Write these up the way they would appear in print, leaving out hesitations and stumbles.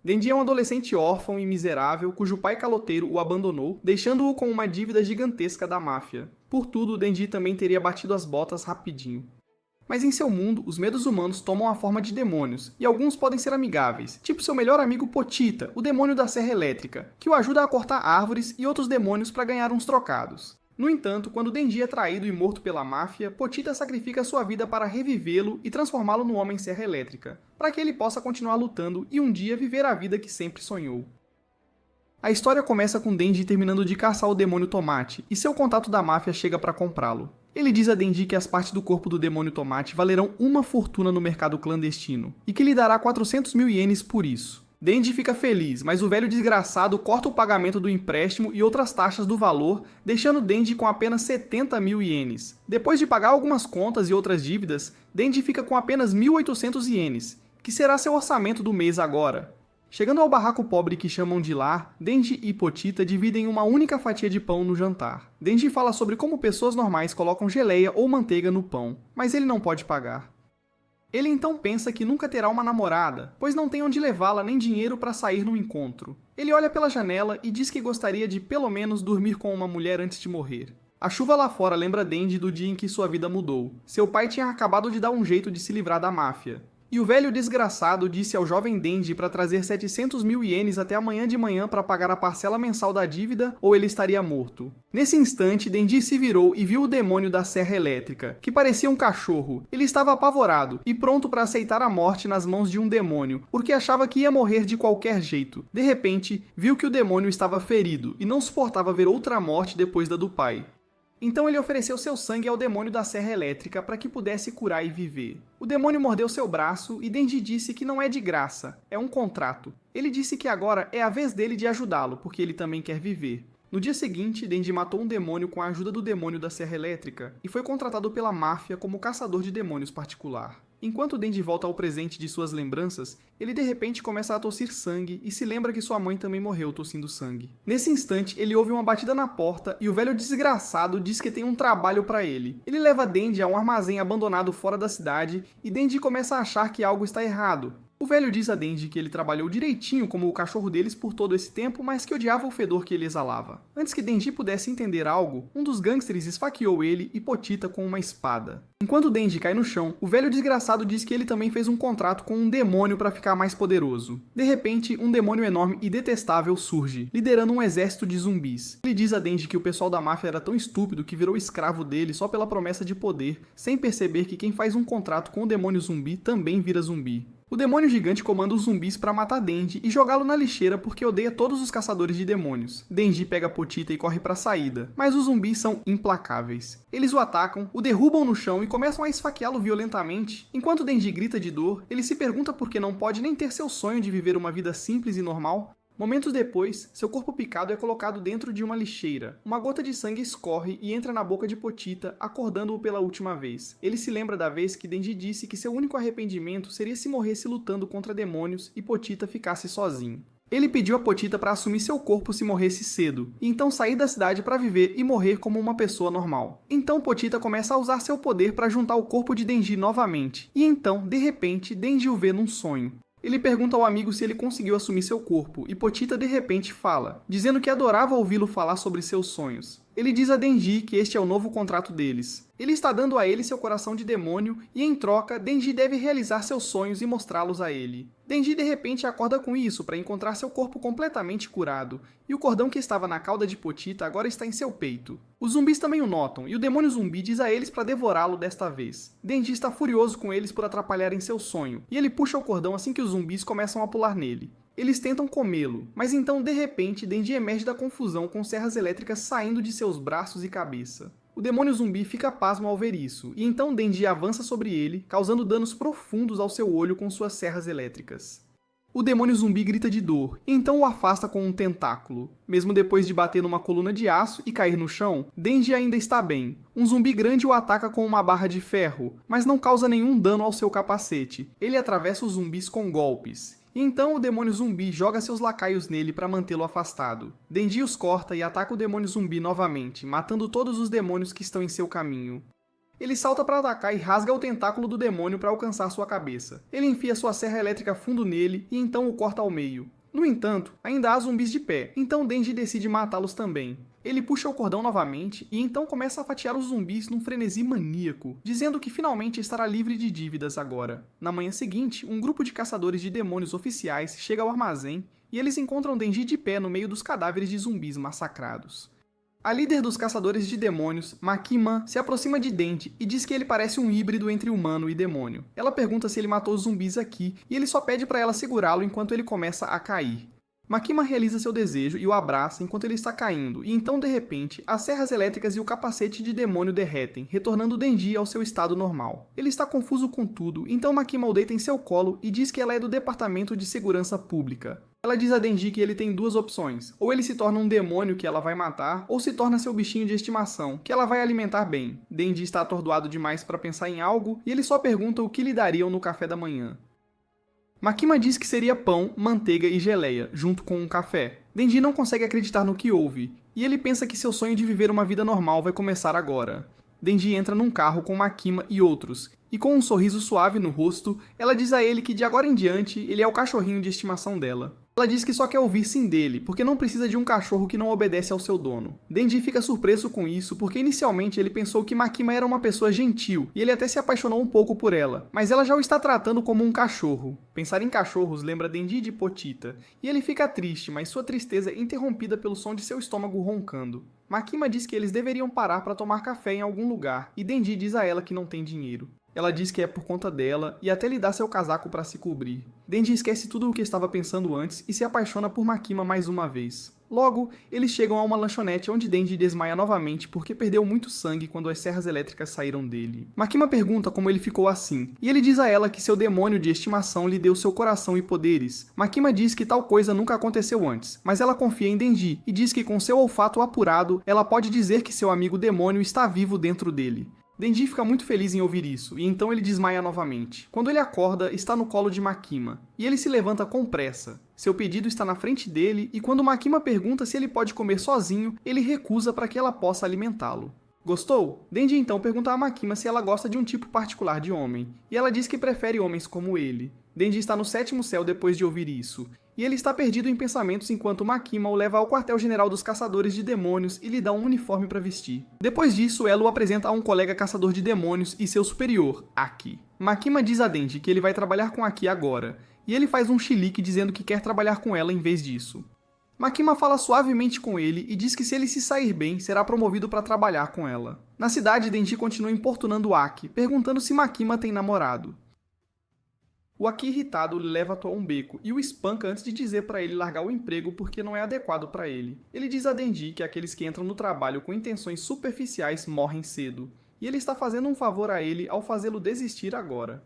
Denji é um adolescente órfão e miserável cujo pai caloteiro o abandonou, deixando-o com uma dívida gigantesca da máfia. Por tudo, Denji também teria batido as botas rapidinho. Mas em seu mundo, os medos humanos tomam a forma de demônios, e alguns podem ser amigáveis, tipo seu melhor amigo Pochita, o demônio da serra elétrica, que o ajuda a cortar árvores e outros demônios para ganhar uns trocados. No entanto, quando Denji é traído e morto pela máfia, Pochita sacrifica sua vida para revivê-lo e transformá-lo no Homem Serra Elétrica, para que ele possa continuar lutando e um dia viver a vida que sempre sonhou. A história começa com Denji terminando de caçar o demônio Tomate, e seu contato da máfia chega para comprá-lo. Ele diz a Denji que as partes do corpo do demônio Tomate valerão uma fortuna no mercado clandestino, e que lhe dará 400 mil ienes por isso. Denji fica feliz, mas o velho desgraçado corta o pagamento do empréstimo e outras taxas do valor, deixando Denji com apenas 70 mil ienes. Depois de pagar algumas contas e outras dívidas, Denji fica com apenas 1.800 ienes, que será seu orçamento do mês agora. Chegando ao barraco pobre que chamam de lar, Denji e Pochita dividem uma única fatia de pão no jantar. Denji fala sobre como pessoas normais colocam geleia ou manteiga no pão, mas ele não pode pagar. Ele então pensa que nunca terá uma namorada, pois não tem onde levá-la nem dinheiro para sair no encontro. Ele olha pela janela e diz que gostaria de pelo menos dormir com uma mulher antes de morrer. A chuva lá fora lembra Denji do dia em que sua vida mudou. Seu pai tinha acabado de dar um jeito de se livrar da máfia. E o velho desgraçado disse ao jovem Denji para trazer 700 mil ienes até amanhã de manhã para pagar a parcela mensal da dívida ou ele estaria morto. Nesse instante, Denji se virou e viu o demônio da serra elétrica, que parecia um cachorro. Ele estava apavorado e pronto para aceitar a morte nas mãos de um demônio, porque achava que ia morrer de qualquer jeito. De repente, viu que o demônio estava ferido e não suportava ver outra morte depois da do pai. Então ele ofereceu seu sangue ao demônio da serra elétrica para que pudesse curar e viver. O demônio mordeu seu braço e Denji disse que não é de graça, é um contrato. Ele disse que agora é a vez dele de ajudá-lo, porque ele também quer viver. No dia seguinte, Denji matou um demônio com a ajuda do demônio da serra elétrica e foi contratado pela máfia como caçador de demônios particular. Enquanto Denji volta ao presente de suas lembranças, ele de repente começa a tossir sangue e se lembra que sua mãe também morreu tossindo sangue. Nesse instante, ele ouve uma batida na porta e o velho desgraçado diz que tem um trabalho para ele. Ele leva Denji a um armazém abandonado fora da cidade e Denji começa a achar que algo está errado. O velho diz a Denji que ele trabalhou direitinho como o cachorro deles por todo esse tempo, mas que odiava o fedor que ele exalava. Antes que Denji pudesse entender algo, um dos gangsters esfaqueou ele e Pochita com uma espada. Enquanto Denji cai no chão, o velho desgraçado diz que ele também fez um contrato com um demônio para ficar mais poderoso. De repente, um demônio enorme e detestável surge, liderando um exército de zumbis. Ele diz a Denji que o pessoal da máfia era tão estúpido que virou escravo dele só pela promessa de poder, sem perceber que quem faz um contrato com o demônio zumbi também vira zumbi. O demônio gigante comanda os zumbis para matar Denji e jogá-lo na lixeira porque odeia todos os caçadores de demônios. Denji pega Pochita e corre para a saída, mas os zumbis são implacáveis. Eles o atacam, o derrubam no chão e começam a esfaqueá-lo violentamente. Enquanto Denji grita de dor, ele se pergunta por que não pode nem ter seu sonho de viver uma vida simples e normal. Momentos depois, seu corpo picado é colocado dentro de uma lixeira. Uma gota de sangue escorre e entra na boca de Pochita, acordando-o pela última vez. Ele se lembra da vez que Denji disse que seu único arrependimento seria se morresse lutando contra demônios e Pochita ficasse sozinho. Ele pediu a Pochita para assumir seu corpo se morresse cedo, e então sair da cidade para viver e morrer como uma pessoa normal. Então Pochita começa a usar seu poder para juntar o corpo de Denji novamente, e então, de repente, Denji o vê num sonho. Ele pergunta ao amigo se ele conseguiu assumir seu corpo, e Pochita de repente fala, dizendo que adorava ouvi-lo falar sobre seus sonhos. Ele diz a Denji que este é o novo contrato deles. Ele está dando a ele seu coração de demônio e, em troca, Denji deve realizar seus sonhos e mostrá-los a ele. Denji de repente acorda com isso para encontrar seu corpo completamente curado, e o cordão que estava na cauda de Pochita agora está em seu peito. Os zumbis também o notam, e o demônio zumbi diz a eles para devorá-lo desta vez. Denji está furioso com eles por atrapalharem seu sonho, e ele puxa o cordão assim que os zumbis começam a pular nele. Eles tentam comê-lo, mas então, de repente, Denji emerge da confusão com serras elétricas saindo de seus braços e cabeça. O demônio zumbi fica pasmo ao ver isso, e então Denji avança sobre ele, causando danos profundos ao seu olho com suas serras elétricas. O demônio zumbi grita de dor, e então o afasta com um tentáculo. Mesmo depois de bater numa coluna de aço e cair no chão, Denji ainda está bem. Um zumbi grande o ataca com uma barra de ferro, mas não causa nenhum dano ao seu capacete. Ele atravessa os zumbis com golpes. E então o demônio zumbi joga seus lacaios nele para mantê-lo afastado. Denji os corta e ataca o demônio zumbi novamente, matando todos os demônios que estão em seu caminho. Ele salta para atacar e rasga o tentáculo do demônio para alcançar sua cabeça. Ele enfia sua serra elétrica fundo nele e então o corta ao meio. No entanto, ainda há zumbis de pé, então Denji decide matá-los também. Ele puxa o cordão novamente e então começa a fatiar os zumbis num frenesi maníaco, dizendo que finalmente estará livre de dívidas agora. Na manhã seguinte, um grupo de caçadores de demônios oficiais chega ao armazém e eles encontram Denji de pé no meio dos cadáveres de zumbis massacrados. A líder dos caçadores de demônios, Makima, se aproxima de Denji e diz que ele parece um híbrido entre humano e demônio. Ela pergunta se ele matou os zumbis aqui e ele só pede para ela segurá-lo enquanto ele começa a cair. Makima realiza seu desejo e o abraça enquanto ele está caindo, e então de repente, as serras elétricas e o capacete de demônio derretem, retornando Denji ao seu estado normal. Ele está confuso com tudo, então Makima o deita em seu colo e diz que ela é do Departamento de Segurança Pública. Ela diz a Denji que ele tem duas opções, ou ele se torna um demônio que ela vai matar, ou se torna seu bichinho de estimação, que ela vai alimentar bem. Denji está atordoado demais para pensar em algo, e ele só pergunta o que lhe dariam no café da manhã. Makima diz que seria pão, manteiga e geleia, junto com um café. Denji não consegue acreditar no que ouve, e ele pensa que seu sonho de viver uma vida normal vai começar agora. Denji entra num carro com Makima e outros, e com um sorriso suave no rosto, ela diz a ele que de agora em diante ele é o cachorrinho de estimação dela. Ela diz que só quer ouvir sim dele, porque não precisa de um cachorro que não obedece ao seu dono. Denji fica surpreso com isso, porque inicialmente ele pensou que Makima era uma pessoa gentil, e ele até se apaixonou um pouco por ela, mas ela já o está tratando como um cachorro. Pensar em cachorros lembra Denji de Potita, e ele fica triste, mas sua tristeza é interrompida pelo som de seu estômago roncando. Makima diz que eles deveriam parar para tomar café em algum lugar, e Denji diz a ela que não tem dinheiro. Ela diz que é por conta dela e até lhe dá seu casaco para se cobrir. Denji esquece tudo o que estava pensando antes e se apaixona por Makima mais uma vez. Logo, eles chegam a uma lanchonete onde Denji desmaia novamente porque perdeu muito sangue quando as serras elétricas saíram dele. Makima pergunta como ele ficou assim, e ele diz a ela que seu demônio de estimação lhe deu seu coração e poderes. Makima diz que tal coisa nunca aconteceu antes, mas ela confia em Denji e diz que com seu olfato apurado, ela pode dizer que seu amigo demônio está vivo dentro dele. Denji fica muito feliz em ouvir isso, e então ele desmaia novamente. Quando ele acorda, está no colo de Makima, e ele se levanta com pressa. Seu pedido está na frente dele, e quando Makima pergunta se ele pode comer sozinho, ele recusa para que ela possa alimentá-lo. Gostou? Denji então pergunta a Makima se ela gosta de um tipo particular de homem, e ela diz que prefere homens como ele. Denji está no 7º céu depois de ouvir isso, e ele está perdido em pensamentos enquanto Makima o leva ao quartel-general dos caçadores de demônios e lhe dá um uniforme para vestir. Depois disso, ela o apresenta a um colega caçador de demônios e seu superior, Aki. Makima diz a Denji que ele vai trabalhar com Aki agora, e ele faz um chilique dizendo que quer trabalhar com ela em vez disso. Makima fala suavemente com ele e diz que se ele se sair bem, será promovido para trabalhar com ela. Na cidade, Denji continua importunando Aki, perguntando se Makima tem namorado. O Aki irritado lhe leva a um beco e o espanca antes de dizer para ele largar o emprego porque não é adequado para ele. Ele diz a Denji que aqueles que entram no trabalho com intenções superficiais morrem cedo, e ele está fazendo um favor a ele ao fazê-lo desistir agora.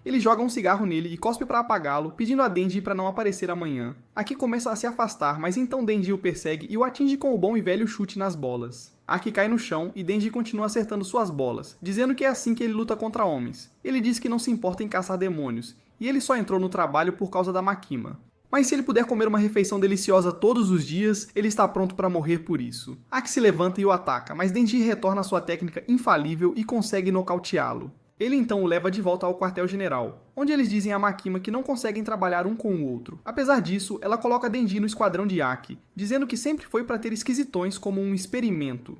Ele joga um cigarro nele e cospe para apagá-lo, pedindo a Denji para não aparecer amanhã. Aki começa a se afastar, mas então Denji o persegue e o atinge com o bom e velho chute nas bolas. Aki cai no chão e Denji continua acertando suas bolas, dizendo que é assim que ele luta contra homens. Ele diz que não se importa em caçar demônios, e ele só entrou no trabalho por causa da Makima. Mas se ele puder comer uma refeição deliciosa todos os dias, ele está pronto para morrer por isso. Aki se levanta e o ataca, mas Denji retorna à sua técnica infalível e consegue nocauteá-lo. Ele então o leva de volta ao quartel-general, onde eles dizem a Makima que não conseguem trabalhar um com o outro. Apesar disso, ela coloca Denji no esquadrão de Aki, dizendo que sempre foi para ter esquisitões como um experimento.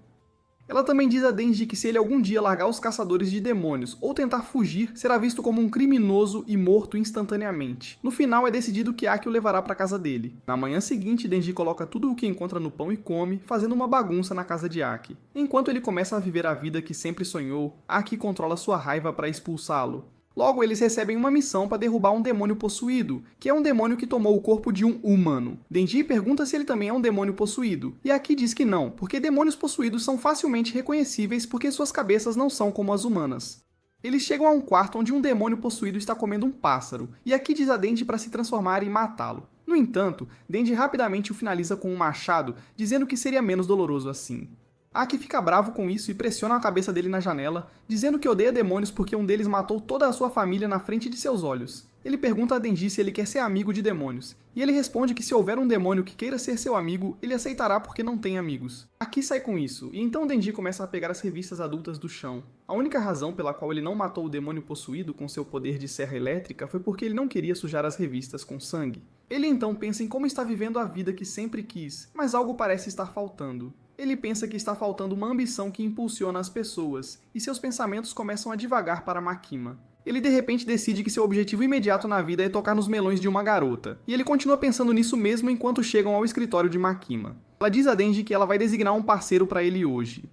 Ela também diz a Denji que se ele algum dia largar os caçadores de demônios ou tentar fugir, será visto como um criminoso e morto instantaneamente. No final é decidido que Aki o levará para casa dele. Na manhã seguinte, Denji coloca tudo o que encontra no pão e come, fazendo uma bagunça na casa de Aki. Enquanto ele começa a viver a vida que sempre sonhou, Aki controla sua raiva para expulsá-lo. Logo, eles recebem uma missão para derrubar um demônio possuído, que é um demônio que tomou o corpo de um humano. Denji pergunta se ele também é um demônio possuído, e Aki diz que não, porque demônios possuídos são facilmente reconhecíveis porque suas cabeças não são como as humanas. Eles chegam a um quarto onde um demônio possuído está comendo um pássaro, e Aki diz a Denji para se transformar e matá-lo. No entanto, Denji rapidamente o finaliza com um machado, dizendo que seria menos doloroso assim. Aki fica bravo com isso e pressiona a cabeça dele na janela, dizendo que odeia demônios porque um deles matou toda a sua família na frente de seus olhos. Ele pergunta a Denji se ele quer ser amigo de demônios, e ele responde que se houver um demônio que queira ser seu amigo, ele aceitará porque não tem amigos. Aki sai com isso, e então Denji começa a pegar as revistas adultas do chão. A única razão pela qual ele não matou o demônio possuído com seu poder de serra elétrica foi porque ele não queria sujar as revistas com sangue. Ele então pensa em como está vivendo a vida que sempre quis, mas algo parece estar faltando. Ele pensa que está faltando uma ambição que impulsiona as pessoas, e seus pensamentos começam a divagar para Makima. Ele de repente decide que seu objetivo imediato na vida é tocar nos melões de uma garota, e ele continua pensando nisso mesmo enquanto chegam ao escritório de Makima. Ela diz a Denji que ela vai designar um parceiro para ele hoje.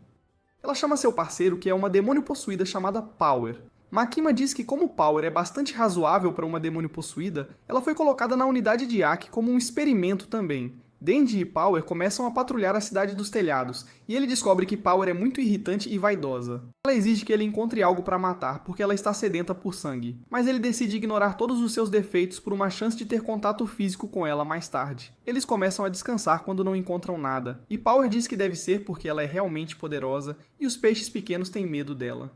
Ela chama seu parceiro, que é uma demônio possuída chamada Power. Makima diz que como Power é bastante razoável para uma demônio possuída, ela foi colocada na unidade de Aki como um experimento também. Denji e Power começam a patrulhar a cidade dos telhados, e ele descobre que Power é muito irritante e vaidosa. Ela exige que ele encontre algo para matar, porque ela está sedenta por sangue, mas ele decide ignorar todos os seus defeitos por uma chance de ter contato físico com ela mais tarde. Eles começam a descansar quando não encontram nada, e Power diz que deve ser porque ela é realmente poderosa, e os peixes pequenos têm medo dela.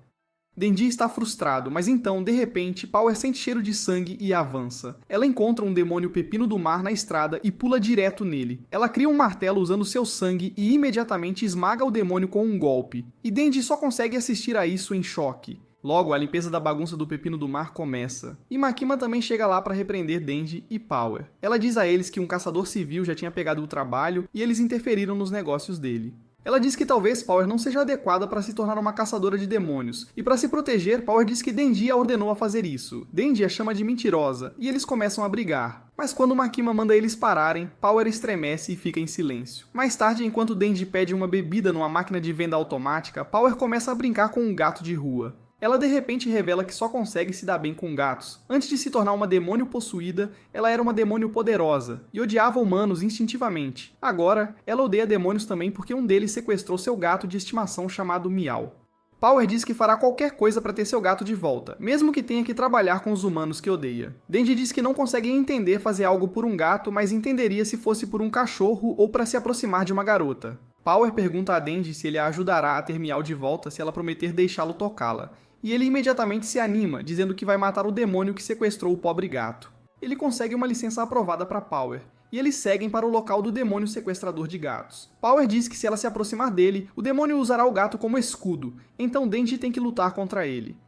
Denji está frustrado, mas então, de repente, Power sente cheiro de sangue e avança. Ela encontra um demônio pepino do mar na estrada e pula direto nele. Ela cria um martelo usando seu sangue e imediatamente esmaga o demônio com um golpe. E Denji só consegue assistir a isso em choque. Logo, a limpeza da bagunça do pepino do mar começa. E Makima também chega lá para repreender Denji e Power. Ela diz a eles que um caçador civil já tinha pegado o trabalho e eles interferiram nos negócios dele. Ela diz que talvez Power não seja adequada para se tornar uma caçadora de demônios, e para se proteger, Power diz que Denji a ordenou a fazer isso. Denji a chama de mentirosa, e eles começam a brigar. Mas quando Makima manda eles pararem, Power estremece e fica em silêncio. Mais tarde, enquanto Denji pede uma bebida numa máquina de venda automática, Power começa a brincar com um gato de rua. Ela de repente revela que só consegue se dar bem com gatos. Antes de se tornar uma demônio possuída, ela era uma demônio poderosa e odiava humanos instintivamente. Agora, ela odeia demônios também porque um deles sequestrou seu gato de estimação chamado Miau. Power diz que fará qualquer coisa para ter seu gato de volta, mesmo que tenha que trabalhar com os humanos que odeia. Denji diz que não consegue entender fazer algo por um gato, mas entenderia se fosse por um cachorro ou para se aproximar de uma garota. Power pergunta a Denji se ele a ajudará a ter Miau de volta se ela prometer deixá-lo tocá-la. E ele imediatamente se anima, dizendo que vai matar o demônio que sequestrou o pobre gato. Ele consegue uma licença aprovada para Power, e eles seguem para o local do demônio sequestrador de gatos. Power diz que se ela se aproximar dele, o demônio usará o gato como escudo, então Denji tem que lutar contra ele.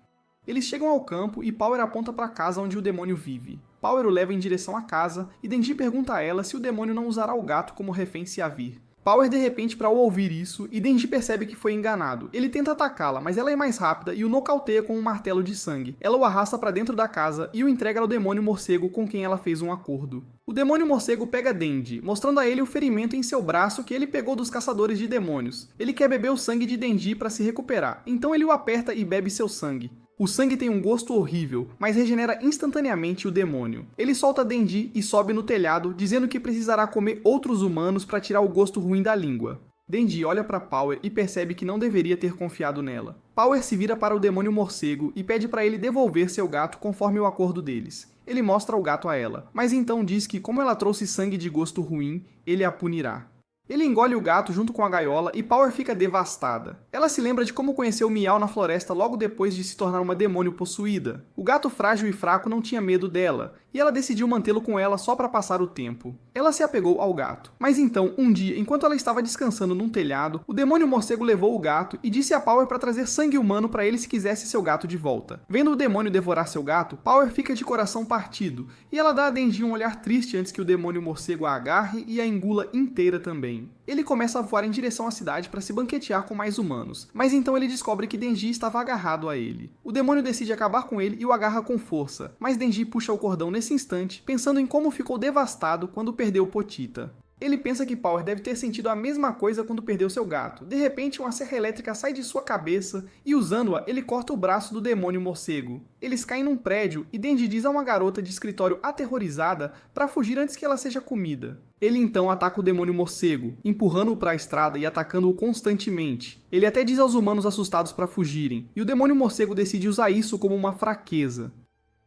Eles chegam ao campo e Power aponta para a casa onde o demônio vive. Power o leva em direção à casa, e Denji pergunta a ela se o demônio não usará o gato como refém se a vir. Power de repente para ao ouvir isso, e Denji percebe que foi enganado. Ele tenta atacá-la, mas ela é mais rápida e o nocauteia com um martelo de sangue. Ela o arrasta para dentro da casa e o entrega ao demônio morcego com quem ela fez um acordo. O demônio morcego pega Denji, mostrando a ele o ferimento em seu braço que ele pegou dos caçadores de demônios. Ele quer beber o sangue de Denji para se recuperar, então ele o aperta e bebe seu sangue. O sangue tem um gosto horrível, mas regenera instantaneamente o demônio. Ele solta Denji e sobe no telhado, dizendo que precisará comer outros humanos para tirar o gosto ruim da língua. Denji olha para Power e percebe que não deveria ter confiado nela. Power se vira para o demônio morcego e pede para ele devolver seu gato conforme o acordo deles. Ele mostra o gato a ela, mas então diz que como ela trouxe sangue de gosto ruim, ele a punirá. Ele engole o gato junto com a gaiola e Power fica devastada. Ela se lembra de como conheceu Miau na floresta logo depois de se tornar uma demônio possuída. O gato frágil e fraco não tinha medo dela, e ela decidiu mantê-lo com ela só para passar o tempo. Ela se apegou ao gato. Mas então, um dia, enquanto ela estava descansando num telhado, o demônio morcego levou o gato e disse a Power para trazer sangue humano para ele se quisesse seu gato de volta. Vendo o demônio devorar seu gato, Power fica de coração partido, e ela dá a Denji um olhar triste antes que o demônio morcego a agarre e a engula inteira também. Ele começa a voar em direção à cidade para se banquetear com mais humanos, mas então ele descobre que Denji estava agarrado a ele. O demônio decide acabar com ele e o agarra com força, mas Denji puxa o cordão nesse instante, pensando em como ficou devastado quando perdeu Potita. Ele pensa que Power deve ter sentido a mesma coisa quando perdeu seu gato. De repente, uma serra elétrica sai de sua cabeça e, usando-a, ele corta o braço do demônio morcego. Eles caem num prédio e Denji diz a uma garota de escritório aterrorizada para fugir antes que ela seja comida. Ele então ataca o demônio morcego, empurrando-o para a estrada e atacando-o constantemente. Ele até diz aos humanos assustados para fugirem, e o demônio morcego decide usar isso como uma fraqueza.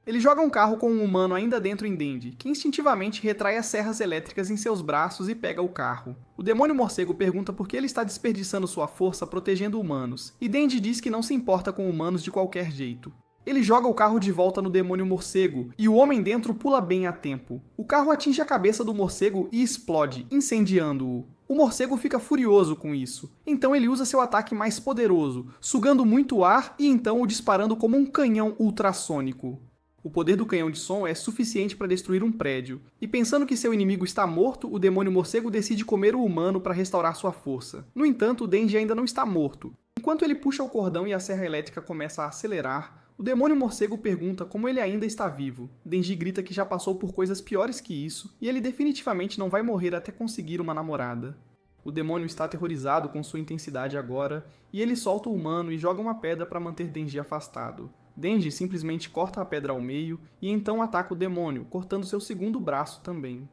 Ele joga um carro com um humano ainda dentro em Dendy, que instintivamente retrai as serras elétricas em seus braços e pega o carro. O demônio morcego pergunta por que ele está desperdiçando sua força protegendo humanos, e Dendy diz que não se importa com humanos de qualquer jeito. Ele joga o carro de volta no demônio morcego, e o homem dentro pula bem a tempo. O carro atinge a cabeça do morcego e explode, incendiando-o. O morcego fica furioso com isso, então ele usa seu ataque mais poderoso, sugando muito ar e então o disparando como um canhão ultrassônico. O poder do canhão de som é suficiente para destruir um prédio, e pensando que seu inimigo está morto, o demônio morcego decide comer o humano para restaurar sua força. No entanto, o Dendy ainda não está morto. Enquanto ele puxa o cordão e a serra elétrica começa a acelerar, o demônio morcego pergunta como ele ainda está vivo. Dendy grita que já passou por coisas piores que isso, e ele definitivamente não vai morrer até conseguir uma namorada. O demônio está aterrorizado com sua intensidade agora, e ele solta o humano e joga uma pedra para manter Dendy afastado. Dendy simplesmente corta a pedra ao meio e então ataca o demônio, cortando seu segundo braço também.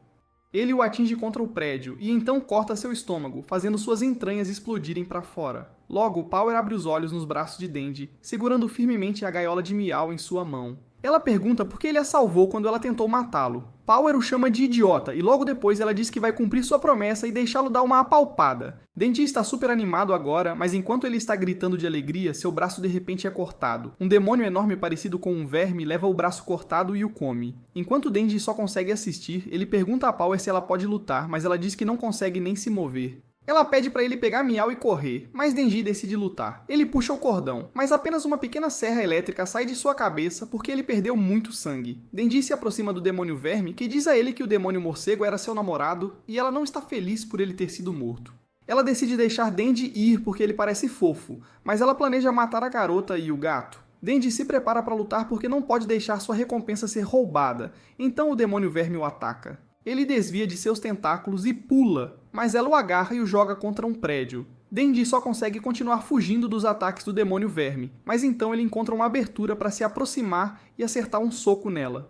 Ele o atinge contra o prédio e então corta seu estômago, fazendo suas entranhas explodirem para fora. Logo, Power abre os olhos nos braços de Dendy, segurando firmemente a gaiola de Meow em sua mão. Ela pergunta por que ele a salvou quando ela tentou matá-lo. Power o chama de idiota e logo depois ela diz que vai cumprir sua promessa e deixá-lo dar uma apalpada. Dendy está super animado agora, mas enquanto ele está gritando de alegria, seu braço de repente é cortado. Um demônio enorme parecido com um verme leva o braço cortado e o come. Enquanto Dendy só consegue assistir, ele pergunta a Power se ela pode lutar, mas ela diz que não consegue nem se mover. Ela pede para ele pegar Meow e correr, mas Dendy decide lutar. Ele puxa o cordão, mas apenas uma pequena serra elétrica sai de sua cabeça porque ele perdeu muito sangue. Dendy se aproxima do demônio verme, que diz a ele que o demônio morcego era seu namorado, e ela não está feliz por ele ter sido morto. Ela decide deixar Dendy ir porque ele parece fofo, mas ela planeja matar a garota e o gato. Dendy se prepara para lutar porque não pode deixar sua recompensa ser roubada, então o demônio verme o ataca. Ele desvia de seus tentáculos e pula, mas ela o agarra e o joga contra um prédio. Dendy só consegue continuar fugindo dos ataques do demônio verme, mas então ele encontra uma abertura para se aproximar e acertar um soco nela.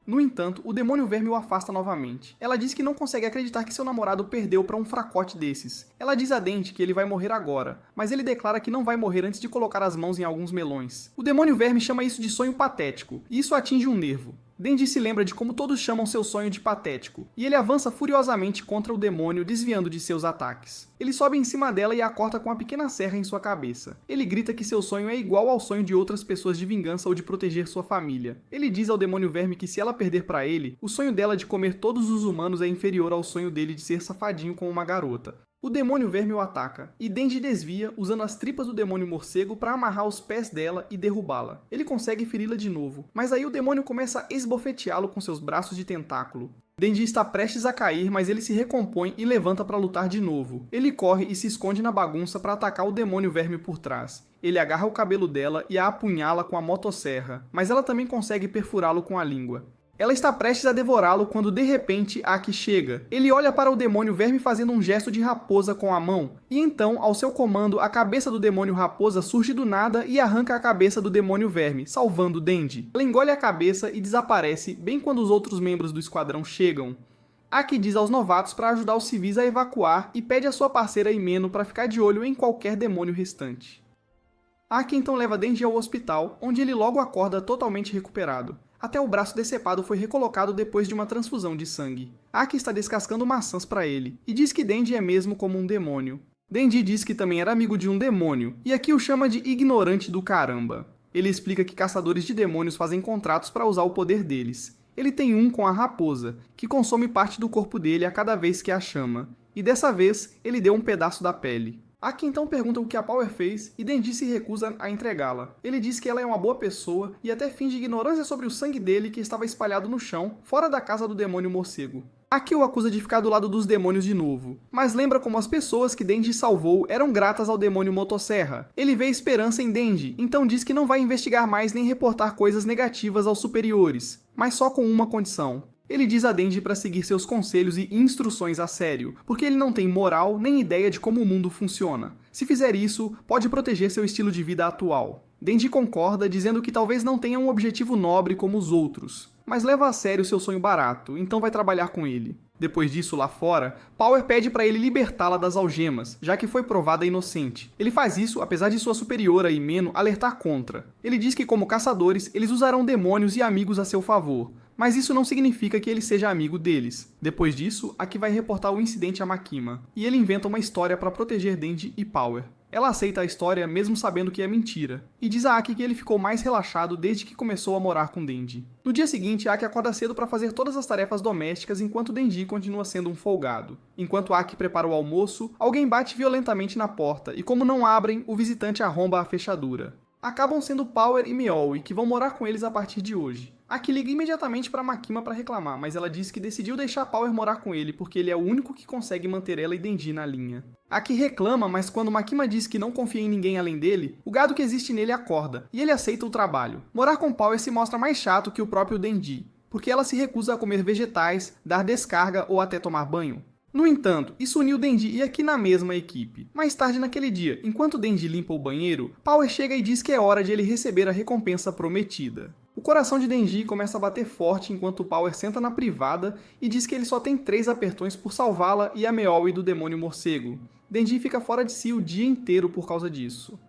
No entanto, o demônio verme o afasta novamente. Ela diz que não consegue acreditar que seu namorado perdeu para um fracote desses. Ela diz a Dendy que ele vai morrer agora, mas ele declara que não vai morrer antes de colocar as mãos em alguns melões. O demônio verme chama isso de sonho patético, e isso atinge um nervo. Dendy se lembra de como todos chamam seu sonho de patético, e ele avança furiosamente contra o demônio, desviando de seus ataques. Ele sobe em cima dela e a corta com uma pequena serra em sua cabeça. Ele grita que seu sonho é igual ao sonho de outras pessoas de vingança ou de proteger sua família. Ele diz ao demônio verme que se ela perder para ele, o sonho dela de comer todos os humanos é inferior ao sonho dele de ser safadinho com uma garota. O demônio verme o ataca, e Dendy desvia usando as tripas do demônio morcego para amarrar os pés dela e derrubá-la. Ele consegue feri-la de novo, mas aí o demônio começa a esbofeteá-lo com seus braços de tentáculo. Dendy está prestes a cair, mas ele se recompõe e levanta para lutar de novo. Ele corre e se esconde na bagunça para atacar o demônio verme por trás. Ele agarra o cabelo dela e a apunhala com a motosserra, mas ela também consegue perfurá-lo com a língua. Ela está prestes a devorá-lo quando de repente Aki chega. Ele olha para o demônio verme fazendo um gesto de raposa com a mão, e então, ao seu comando, a cabeça do demônio raposa surge do nada e arranca a cabeça do demônio verme, salvando Dendy. Ela engole a cabeça e desaparece bem quando os outros membros do esquadrão chegam. Aki diz aos novatos para ajudar os civis a evacuar e pede a sua parceira Himeno para ficar de olho em qualquer demônio restante. Aki então leva Dendy ao hospital, onde ele logo acorda totalmente recuperado. Até o braço decepado foi recolocado depois de uma transfusão de sangue. Aki está descascando maçãs para ele, e diz que Dendy é mesmo como um demônio. Dendy diz que também era amigo de um demônio, e aqui o chama de ignorante do caramba. Ele explica que caçadores de demônios fazem contratos para usar o poder deles. Ele tem um com a raposa, que consome parte do corpo dele a cada vez que a chama, e dessa vez ele deu um pedaço da pele. Aki então pergunta o que a Power fez e Dendy se recusa a entregá-la. Ele diz que ela é uma boa pessoa e até finge ignorância sobre o sangue dele que estava espalhado no chão, fora da casa do demônio morcego. Aki o acusa de ficar do lado dos demônios de novo, mas lembra como as pessoas que Dendy salvou eram gratas ao demônio motosserra. Ele vê esperança em Dendy, então diz que não vai investigar mais nem reportar coisas negativas aos superiores, mas só com uma condição. Ele diz a Dendy para seguir seus conselhos e instruções a sério, porque ele não tem moral nem ideia de como o mundo funciona. Se fizer isso, pode proteger seu estilo de vida atual. Dendy concorda, dizendo que talvez não tenha um objetivo nobre como os outros, mas leva a sério seu sonho barato, então vai trabalhar com ele. Depois disso, lá fora, Power pede para ele libertá-la das algemas, já que foi provada inocente. Ele faz isso apesar de sua superiora Himeno alertar contra. Ele diz que como caçadores, eles usarão demônios e amigos a seu favor, mas isso não significa que ele seja amigo deles. Depois disso, Aki vai reportar o incidente a Makima, e ele inventa uma história para proteger Denji e Power. Ela aceita a história mesmo sabendo que é mentira, e diz a Aki que ele ficou mais relaxado desde que começou a morar com Denji. No dia seguinte, Aki acorda cedo para fazer todas as tarefas domésticas enquanto Denji continua sendo um folgado. Enquanto Aki prepara o almoço, alguém bate violentamente na porta, e como não abrem, o visitante arromba a fechadura. Acabam sendo Power e Meowi, que vão morar com eles a partir de hoje. Aki liga imediatamente para Makima para reclamar, mas ela diz que decidiu deixar Power morar com ele porque ele é o único que consegue manter ela e Denji na linha. Aki reclama, mas quando Makima diz que não confia em ninguém além dele, o gado que existe nele acorda, e ele aceita o trabalho. Morar com Power se mostra mais chato que o próprio Denji, porque ela se recusa a comer vegetais, dar descarga ou até tomar banho. No entanto, isso uniu Denji e Aki na mesma equipe. Mais tarde naquele dia, enquanto Denji limpa o banheiro, Power chega e diz que é hora de ele receber a recompensa prometida. O coração de Denji começa a bater forte enquanto Power senta na privada e diz que ele só tem 3 apertões por salvá-la e a Meowi do demônio morcego. Denji fica fora de si o dia inteiro por causa disso.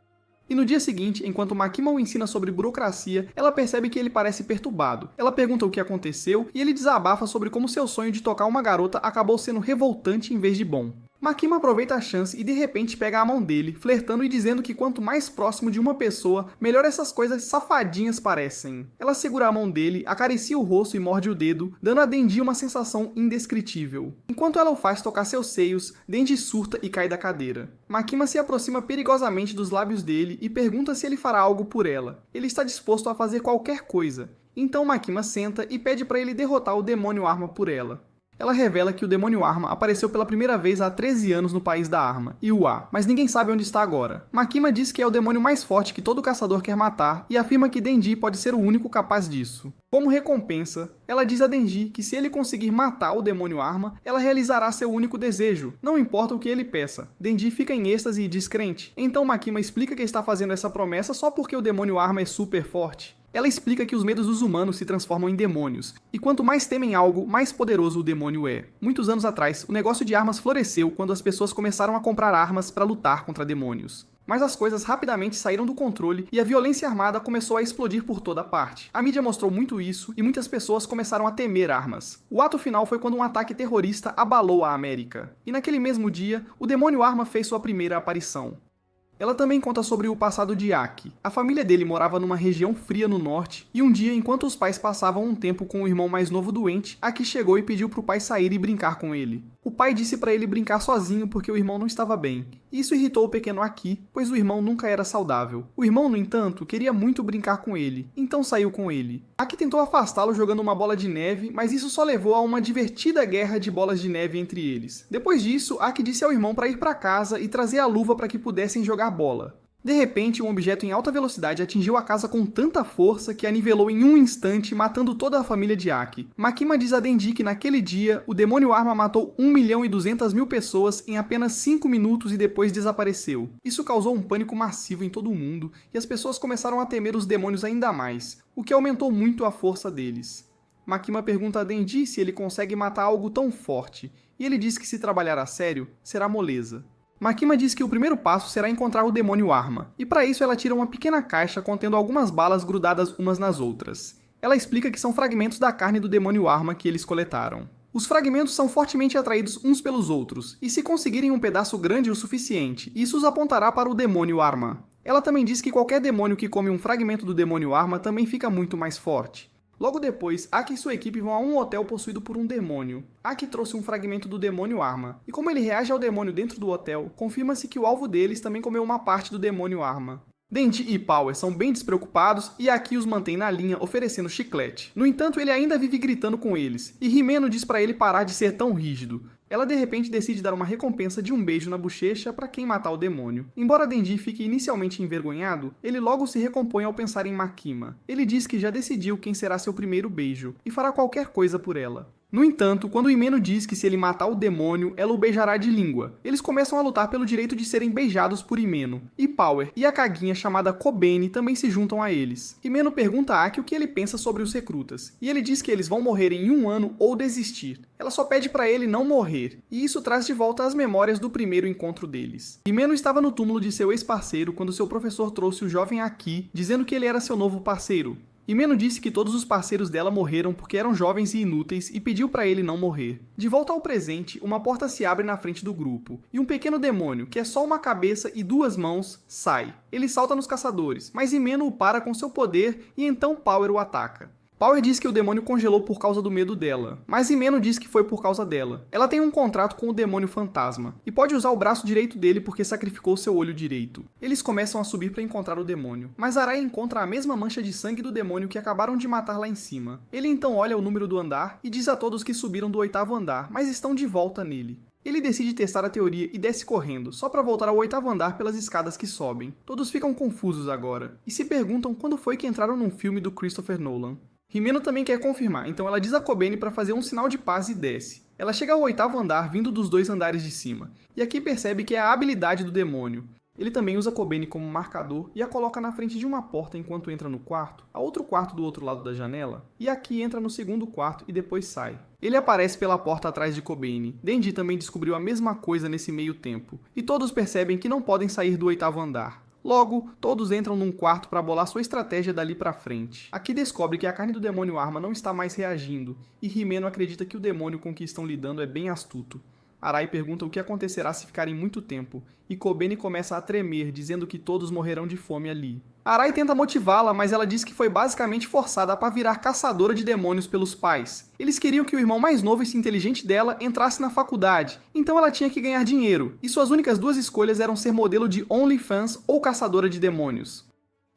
E no dia seguinte, enquanto Makima o ensina sobre burocracia, ela percebe que ele parece perturbado. Ela pergunta o que aconteceu e ele desabafa sobre como seu sonho de tocar uma garota acabou sendo revoltante em vez de bom. Makima aproveita a chance e de repente pega a mão dele, flertando e dizendo que quanto mais próximo de uma pessoa, melhor essas coisas safadinhas parecem. Ela segura a mão dele, acaricia o rosto e morde o dedo, dando a Denji uma sensação indescritível. Enquanto ela o faz tocar seus seios, Denji surta e cai da cadeira. Makima se aproxima perigosamente dos lábios dele e pergunta se ele fará algo por ela. Ele está disposto a fazer qualquer coisa. Então Makima senta e pede para ele derrotar o demônio arma por ela. Ela revela que o demônio Arma apareceu pela primeira vez há 13 anos no país da arma, Iwa, mas ninguém sabe onde está agora. Makima diz que é o demônio mais forte que todo caçador quer matar e afirma que Denji pode ser o único capaz disso. Como recompensa, ela diz a Denji que se ele conseguir matar o demônio Arma, ela realizará seu único desejo, não importa o que ele peça. Denji fica em êxtase e descrente. Então Makima explica que está fazendo essa promessa só porque o demônio Arma é super forte. Ela explica que os medos dos humanos se transformam em demônios, e quanto mais temem algo, mais poderoso o demônio é. Muitos anos atrás, o negócio de armas floresceu quando as pessoas começaram a comprar armas para lutar contra demônios. Mas as coisas rapidamente saíram do controle e a violência armada começou a explodir por toda parte. A mídia mostrou muito isso e muitas pessoas começaram a temer armas. O ato final foi quando um ataque terrorista abalou a América. E naquele mesmo dia, o demônio Arma fez sua primeira aparição. Ela também conta sobre o passado de Aki. A família dele morava numa região fria no norte, e um dia, enquanto os pais passavam um tempo com o irmão mais novo doente, Aki chegou e pediu para o pai sair e brincar com ele. O pai disse para ele brincar sozinho porque o irmão não estava bem. Isso irritou o pequeno Aki, pois o irmão nunca era saudável. O irmão, no entanto, queria muito brincar com ele, então saiu com ele. Aki tentou afastá-lo jogando uma bola de neve, mas isso só levou a uma divertida guerra de bolas de neve entre eles. Depois disso, Aki disse ao irmão para ir para casa e trazer a luva para que pudessem jogar bola. De repente, um objeto em alta velocidade atingiu a casa com tanta força que a nivelou em um instante, matando toda a família de Aki. Makima diz a Denji que naquele dia, o demônio Arma matou 1.200.000 pessoas em apenas 5 minutos e depois desapareceu. Isso causou um pânico massivo em todo o mundo, e as pessoas começaram a temer os demônios ainda mais, o que aumentou muito a força deles. Makima pergunta a Denji se ele consegue matar algo tão forte, e ele diz que se trabalhar a sério, será moleza. Makima diz que o primeiro passo será encontrar o demônio Arma, e para isso ela tira uma pequena caixa contendo algumas balas grudadas umas nas outras. Ela explica que são fragmentos da carne do demônio Arma que eles coletaram. Os fragmentos são fortemente atraídos uns pelos outros, e se conseguirem um pedaço grande o suficiente, isso os apontará para o demônio Arma. Ela também diz que qualquer demônio que come um fragmento do demônio Arma também fica muito mais forte. Logo depois, Aki e sua equipe vão a um hotel possuído por um demônio. Aki trouxe um fragmento do demônio Arma, e como ele reage ao demônio dentro do hotel, confirma-se que o alvo deles também comeu uma parte do demônio Arma. Denji e Power são bem despreocupados e Aki os mantém na linha oferecendo chiclete. No entanto, ele ainda vive gritando com eles, e Himeno diz para ele parar de ser tão rígido. Ela de repente decide dar uma recompensa de um beijo na bochecha para quem matar o demônio. Embora Denji fique inicialmente envergonhado, ele logo se recompõe ao pensar em Makima. Ele diz que já decidiu quem será seu primeiro beijo, e fará qualquer coisa por ela. No entanto, quando Himeno diz que se ele matar o demônio, ela o beijará de língua, eles começam a lutar pelo direito de serem beijados por Himeno, e Power e a Kaguinha chamada Kobeni também se juntam a eles. Himeno pergunta a Aki o que ele pensa sobre os recrutas, e ele diz que eles vão morrer em 1 ano ou desistir. Ela só pede para ele não morrer, e isso traz de volta as memórias do primeiro encontro deles. Himeno estava no túmulo de seu ex-parceiro quando seu professor trouxe o jovem Aki, dizendo que ele era seu novo parceiro. Himeno disse que todos os parceiros dela morreram porque eram jovens e inúteis e pediu para ele não morrer. De volta ao presente, uma porta se abre na frente do grupo, e um pequeno demônio, que é só uma cabeça e 2 mãos, sai. Ele salta nos caçadores, mas Himeno o para com seu poder e então Power o ataca. Power diz que o demônio congelou por causa do medo dela, mas Himeno diz que foi por causa dela. Ela tem um contrato com o demônio fantasma, e pode usar o braço direito dele porque sacrificou seu olho direito. Eles começam a subir para encontrar o demônio, mas Arai encontra a mesma mancha de sangue do demônio que acabaram de matar lá em cima. Ele então olha o número do andar e diz a todos que subiram do 8º andar, mas estão de volta nele. Ele decide testar a teoria e desce correndo, só para voltar ao 8º andar pelas escadas que sobem. Todos ficam confusos agora, e se perguntam quando foi que entraram num filme do Christopher Nolan. Himeno também quer confirmar, então ela diz a Kobeni para fazer um sinal de paz e desce. Ela chega ao 8º andar vindo dos 2 andares de cima, e aqui percebe que é a habilidade do demônio. Ele também usa Kobeni como marcador e a coloca na frente de uma porta enquanto entra no quarto, a outro quarto do outro lado da janela, e aqui entra no 2º quarto e depois sai. Ele aparece pela porta atrás de Kobeni. Denji também descobriu a mesma coisa nesse meio tempo, e todos percebem que não podem sair do 8º andar. Logo, todos entram num quarto para bolar sua estratégia dali pra frente. Aqui descobre que a carne do demônio arma não está mais reagindo, e Himeno acredita que o demônio com que estão lidando é bem astuto. Arai pergunta o que acontecerá se ficarem muito tempo, e Kobeni começa a tremer, dizendo que todos morrerão de fome ali. Arai tenta motivá-la, mas ela diz que foi basicamente forçada para virar caçadora de demônios pelos pais. Eles queriam que o irmão mais novo e inteligente dela entrasse na faculdade, então ela tinha que ganhar dinheiro, e suas únicas 2 escolhas eram ser modelo de OnlyFans ou caçadora de demônios.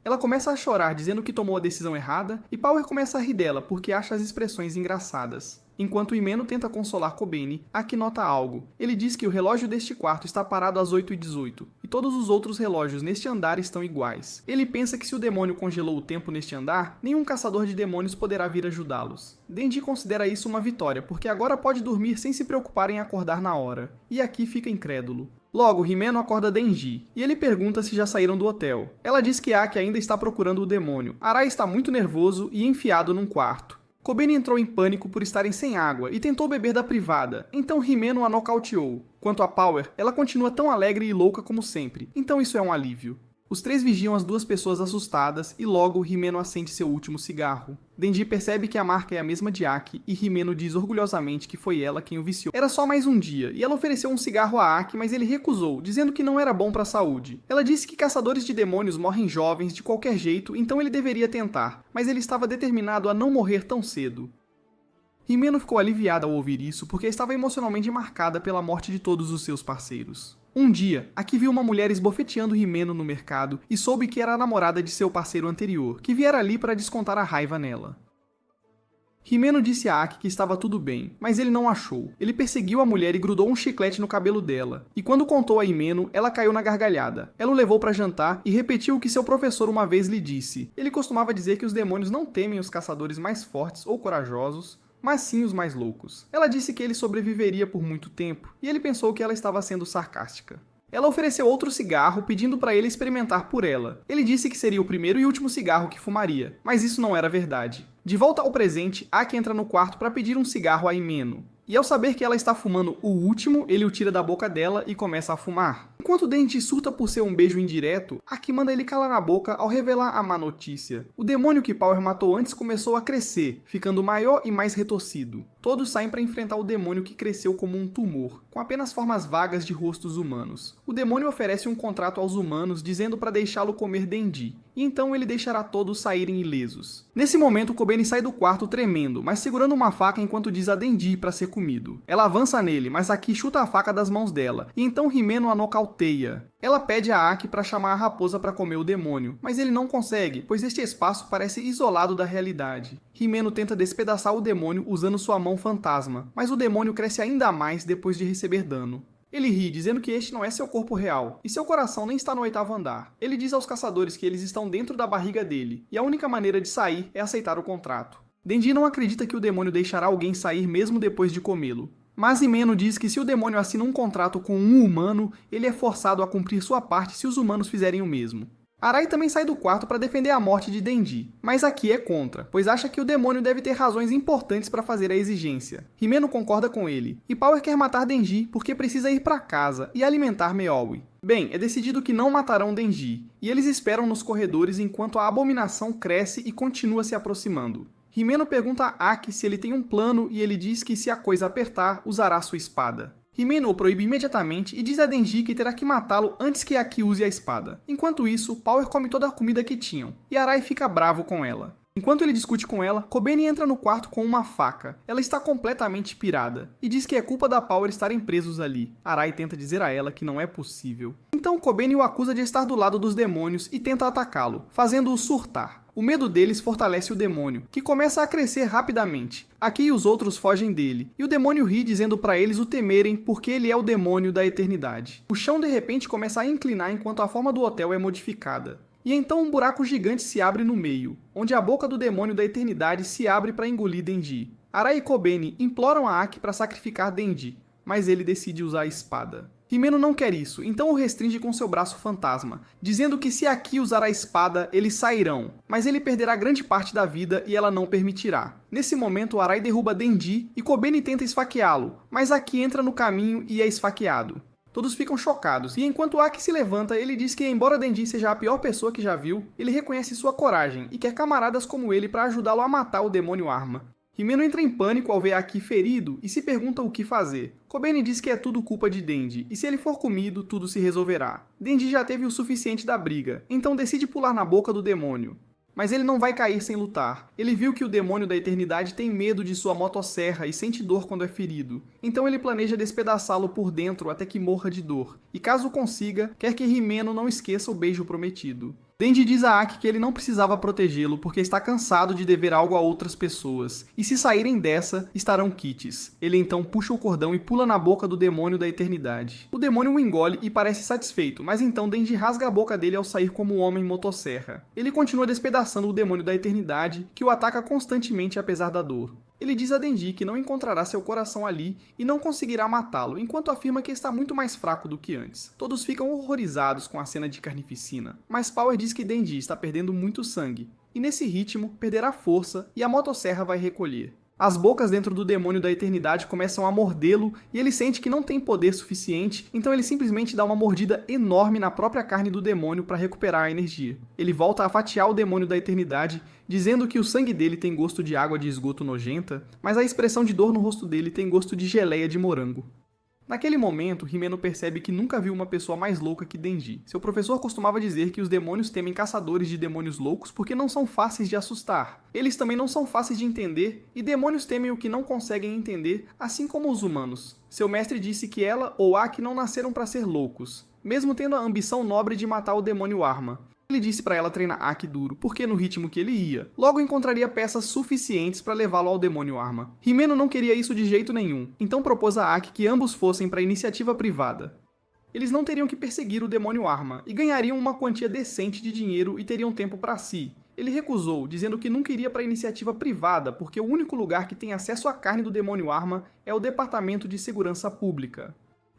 Ela começa a chorar, dizendo que tomou a decisão errada, e Power começa a rir dela, porque acha as expressões engraçadas. Enquanto Himeno tenta consolar Kobeni, Aki nota algo. Ele diz que o relógio deste quarto está parado às 8h18, e todos os outros relógios neste andar estão iguais. Ele pensa que se o demônio congelou o tempo neste andar, nenhum caçador de demônios poderá vir ajudá-los. Denji considera isso uma vitória, porque agora pode dormir sem se preocupar em acordar na hora. E Aki fica incrédulo. Logo, Himeno acorda Denji, e ele pergunta se já saíram do hotel. Ela diz que Aki ainda está procurando o demônio. Arai está muito nervoso e enfiado num quarto. Kobeni entrou em pânico por estarem sem água e tentou beber da privada, então Himeno a nocauteou. Quanto a Power, ela continua tão alegre e louca como sempre, então isso é um alívio. Os 3 vigiam as 2 pessoas assustadas e logo Himeno acende seu último cigarro. Denji percebe que a marca é a mesma de Aki e Himeno diz orgulhosamente que foi ela quem o viciou. Era só mais um dia e ela ofereceu um cigarro a Aki, mas ele recusou, dizendo que não era bom para a saúde. Ela disse que caçadores de demônios morrem jovens de qualquer jeito, então ele deveria tentar, mas ele estava determinado a não morrer tão cedo. Himeno ficou aliviada ao ouvir isso porque estava emocionalmente marcada pela morte de todos os seus parceiros. Um dia, Aki viu uma mulher esbofeteando Himeno no mercado e soube que era a namorada de seu parceiro anterior, que viera ali para descontar a raiva nela. Himeno disse a Aki que estava tudo bem, mas ele não achou. Ele perseguiu a mulher e grudou um chiclete no cabelo dela, e quando contou a Himeno, ela caiu na gargalhada. Ela o levou para jantar e repetiu o que seu professor uma vez lhe disse. Ele costumava dizer que os demônios não temem os caçadores mais fortes ou corajosos, mas sim os mais loucos. Ela disse que ele sobreviveria por muito tempo, e ele pensou que ela estava sendo sarcástica. Ela ofereceu outro cigarro, pedindo para ele experimentar por ela. Ele disse que seria o primeiro e último cigarro que fumaria, mas isso não era verdade. De volta ao presente, Aki entra no quarto para pedir um cigarro a Himeno. E ao saber que ela está fumando o último, ele o tira da boca dela e começa a fumar. Enquanto Denji surta por ser um beijo indireto, Aki manda ele calar a boca ao revelar a má notícia. O demônio que Power matou antes começou a crescer, ficando maior e mais retorcido. Todos saem para enfrentar o demônio que cresceu como um tumor, com apenas formas vagas de rostos humanos. O demônio oferece um contrato aos humanos dizendo para deixá-lo comer Denji, e então ele deixará todos saírem ilesos. Nesse momento, Kobeni sai do quarto tremendo, mas segurando uma faca enquanto diz a Denji para ser comido. Ela avança nele, mas Aki chuta a faca das mãos dela, e então Himeno a nocauteia. Ela pede a Aki para chamar a raposa para comer o demônio, mas ele não consegue, pois este espaço parece isolado da realidade. Himeno tenta despedaçar o demônio usando sua mão fantasma, mas o demônio cresce ainda mais depois de receber dano. Ele ri, dizendo que este não é seu corpo real, e seu coração nem está no 8º andar. Ele diz aos caçadores que eles estão dentro da barriga dele, e a única maneira de sair é aceitar o contrato. Denji não acredita que o demônio deixará alguém sair mesmo depois de comê-lo. Mas Himeno diz que se o demônio assina um contrato com um humano, ele é forçado a cumprir sua parte se os humanos fizerem o mesmo. Arai também sai do quarto para defender a morte de Denji, mas aqui é contra, pois acha que o demônio deve ter razões importantes para fazer a exigência. Himeno concorda com ele, e Power quer matar Denji porque precisa ir para casa e alimentar Meowi. Bem, é decidido que não matarão Denji, e eles esperam nos corredores enquanto a abominação cresce e continua se aproximando. Himeno pergunta a Aki se ele tem um plano e ele diz que se a coisa apertar, usará sua espada. Himeno o proíbe imediatamente e diz a Denji que terá que matá-lo antes que Aki use a espada. Enquanto isso, Power come toda a comida que tinham, e Arai fica bravo com ela. Enquanto ele discute com ela, Kobeni entra no quarto com uma faca. Ela está completamente pirada, e diz que é culpa da Power estarem presos ali. Arai tenta dizer a ela que não é possível. Então Kobeni o acusa de estar do lado dos demônios e tenta atacá-lo, fazendo-o surtar. O medo deles fortalece o demônio, que começa a crescer rapidamente. Aki e os outros fogem dele, e o demônio ri dizendo para eles o temerem porque ele é o demônio da eternidade. O chão de repente começa a inclinar enquanto a forma do hotel é modificada. E então um buraco gigante se abre no meio, onde a boca do demônio da eternidade se abre para engolir Denji. Arai e Kobeni imploram a Aki para sacrificar Denji, mas ele decide usar a espada. Himeno não quer isso, então o restringe com seu braço fantasma, dizendo que se Aki usar a espada, eles sairão, mas ele perderá grande parte da vida e ela não permitirá. Nesse momento, Arai derruba Denji e Kobeni tenta esfaqueá-lo, mas Aki entra no caminho e é esfaqueado. Todos ficam chocados, e enquanto Aki se levanta, ele diz que embora Denji seja a pior pessoa que já viu, ele reconhece sua coragem e quer camaradas como ele para ajudá-lo a matar o demônio Arma. Himeno entra em pânico ao ver Aki ferido e se pergunta o que fazer. Kobeni diz que é tudo culpa de Denji, e se ele for comido, tudo se resolverá. Denji já teve o suficiente da briga, então decide pular na boca do demônio. Mas ele não vai cair sem lutar. Ele viu que o demônio da eternidade tem medo de sua motosserra e sente dor quando é ferido. Então ele planeja despedaçá-lo por dentro até que morra de dor. E caso consiga, quer que Himeno não esqueça o beijo prometido. Denji diz a Aki que ele não precisava protegê-lo porque está cansado de dever algo a outras pessoas, e se saírem dessa, estarão quites. Ele então puxa o cordão e pula na boca do demônio da eternidade. O demônio o engole e parece satisfeito, mas então Denji rasga a boca dele ao sair como um homem motosserra. Ele continua despedaçando o demônio da eternidade, que o ataca constantemente apesar da dor. Ele diz a Denji que não encontrará seu coração ali e não conseguirá matá-lo, enquanto afirma que está muito mais fraco do que antes. Todos ficam horrorizados com a cena de carnificina, mas Power diz que Denji está perdendo muito sangue, e nesse ritmo perderá força e a motosserra vai recolher. As bocas dentro do demônio da eternidade começam a mordê-lo e ele sente que não tem poder suficiente, então ele simplesmente dá uma mordida enorme na própria carne do demônio para recuperar a energia. Ele volta a fatiar o demônio da eternidade, dizendo que o sangue dele tem gosto de água de esgoto nojenta, mas a expressão de dor no rosto dele tem gosto de geleia de morango. Naquele momento, Himeno percebe que nunca viu uma pessoa mais louca que Denji. Seu professor costumava dizer que os demônios temem caçadores de demônios loucos porque não são fáceis de assustar. Eles também não são fáceis de entender, e demônios temem o que não conseguem entender, assim como os humanos. Seu mestre disse que ela ou Aki não nasceram para ser loucos, mesmo tendo a ambição nobre de matar o demônio Arma. Ele disse para ela treinar Aki duro, porque no ritmo que ele ia, logo encontraria peças suficientes para levá-lo ao demônio Arma. Himeno não queria isso de jeito nenhum, então propôs a Aki que ambos fossem para a iniciativa privada. Eles não teriam que perseguir o demônio Arma, e ganhariam uma quantia decente de dinheiro e teriam tempo para si. Ele recusou, dizendo que nunca iria para a iniciativa privada, porque o único lugar que tem acesso à carne do demônio Arma é o Departamento de Segurança Pública.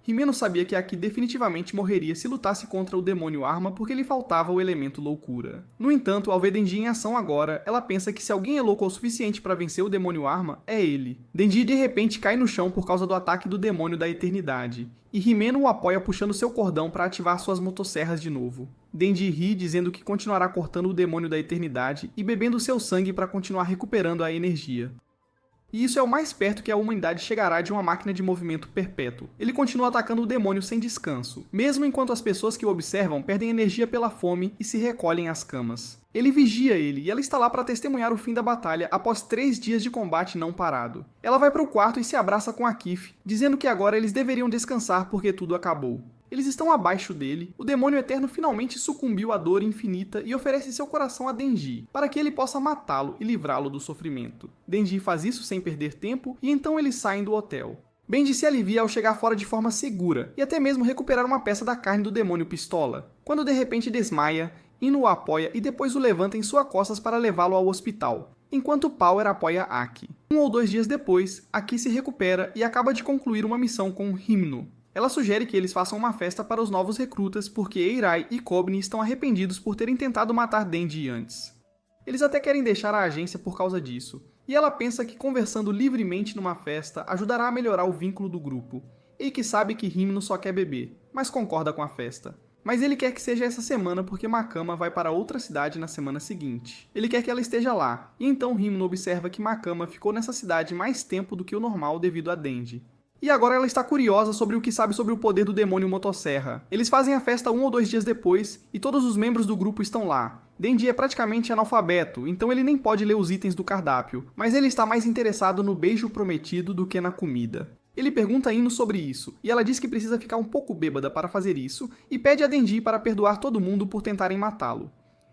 Himeno sabia que Aki definitivamente morreria se lutasse contra o demônio Arma porque lhe faltava o elemento loucura. No entanto, ao ver Denji em ação agora, ela pensa que se alguém é louco o suficiente para vencer o demônio Arma, é ele. Denji de repente cai no chão por causa do ataque do demônio da eternidade, e Himeno o apoia puxando seu cordão para ativar suas motosserras de novo. Denji ri dizendo que continuará cortando o demônio da eternidade e bebendo seu sangue para continuar recuperando a energia. E isso é o mais perto que a humanidade chegará de uma máquina de movimento perpétuo. Ele continua atacando o demônio sem descanso, mesmo enquanto as pessoas que o observam perdem energia pela fome e se recolhem às camas. Ele vigia ele, e ela está lá para testemunhar o fim da batalha após 3 dias de combate não parado. Ela vai para o quarto e se abraça com Akif, dizendo que agora eles deveriam descansar porque tudo acabou. Eles estão abaixo dele, o demônio eterno finalmente sucumbiu à dor infinita e oferece seu coração a Denji, para que ele possa matá-lo e livrá-lo do sofrimento. Denji faz isso sem perder tempo, e então eles saem do hotel. Benji se alivia ao chegar fora de forma segura, e até mesmo recuperar uma peça da carne do demônio pistola, quando de repente desmaia, Ino o apoia e depois o levanta em suas costas para levá-lo ao hospital, enquanto Power apoia Aki. 1 ou 2 dias depois, Aki se recupera e acaba de concluir uma missão com Himno. Ela sugere que eles façam uma festa para os novos recrutas porque Eirai e Kobni estão arrependidos por terem tentado matar Denji antes. Eles até querem deixar a agência por causa disso, e ela pensa que conversando livremente numa festa ajudará a melhorar o vínculo do grupo. Eiki sabe que Himno só quer beber, mas concorda com a festa. Mas ele quer que seja essa semana porque Makama vai para outra cidade na semana seguinte. Ele quer que ela esteja lá, e então Himno observa que Makama ficou nessa cidade mais tempo do que o normal devido a Denji. E agora ela está curiosa sobre o que sabe sobre o poder do demônio motosserra. Eles fazem a festa 1 ou 2 dias depois, e todos os membros do grupo estão lá. Denji é praticamente analfabeto, então ele nem pode ler os itens do cardápio, mas ele está mais interessado no beijo prometido do que na comida. Ele pergunta a Ino sobre isso, e ela diz que precisa ficar um pouco bêbada para fazer isso, e pede a Denji para perdoar todo mundo por tentarem matá-lo.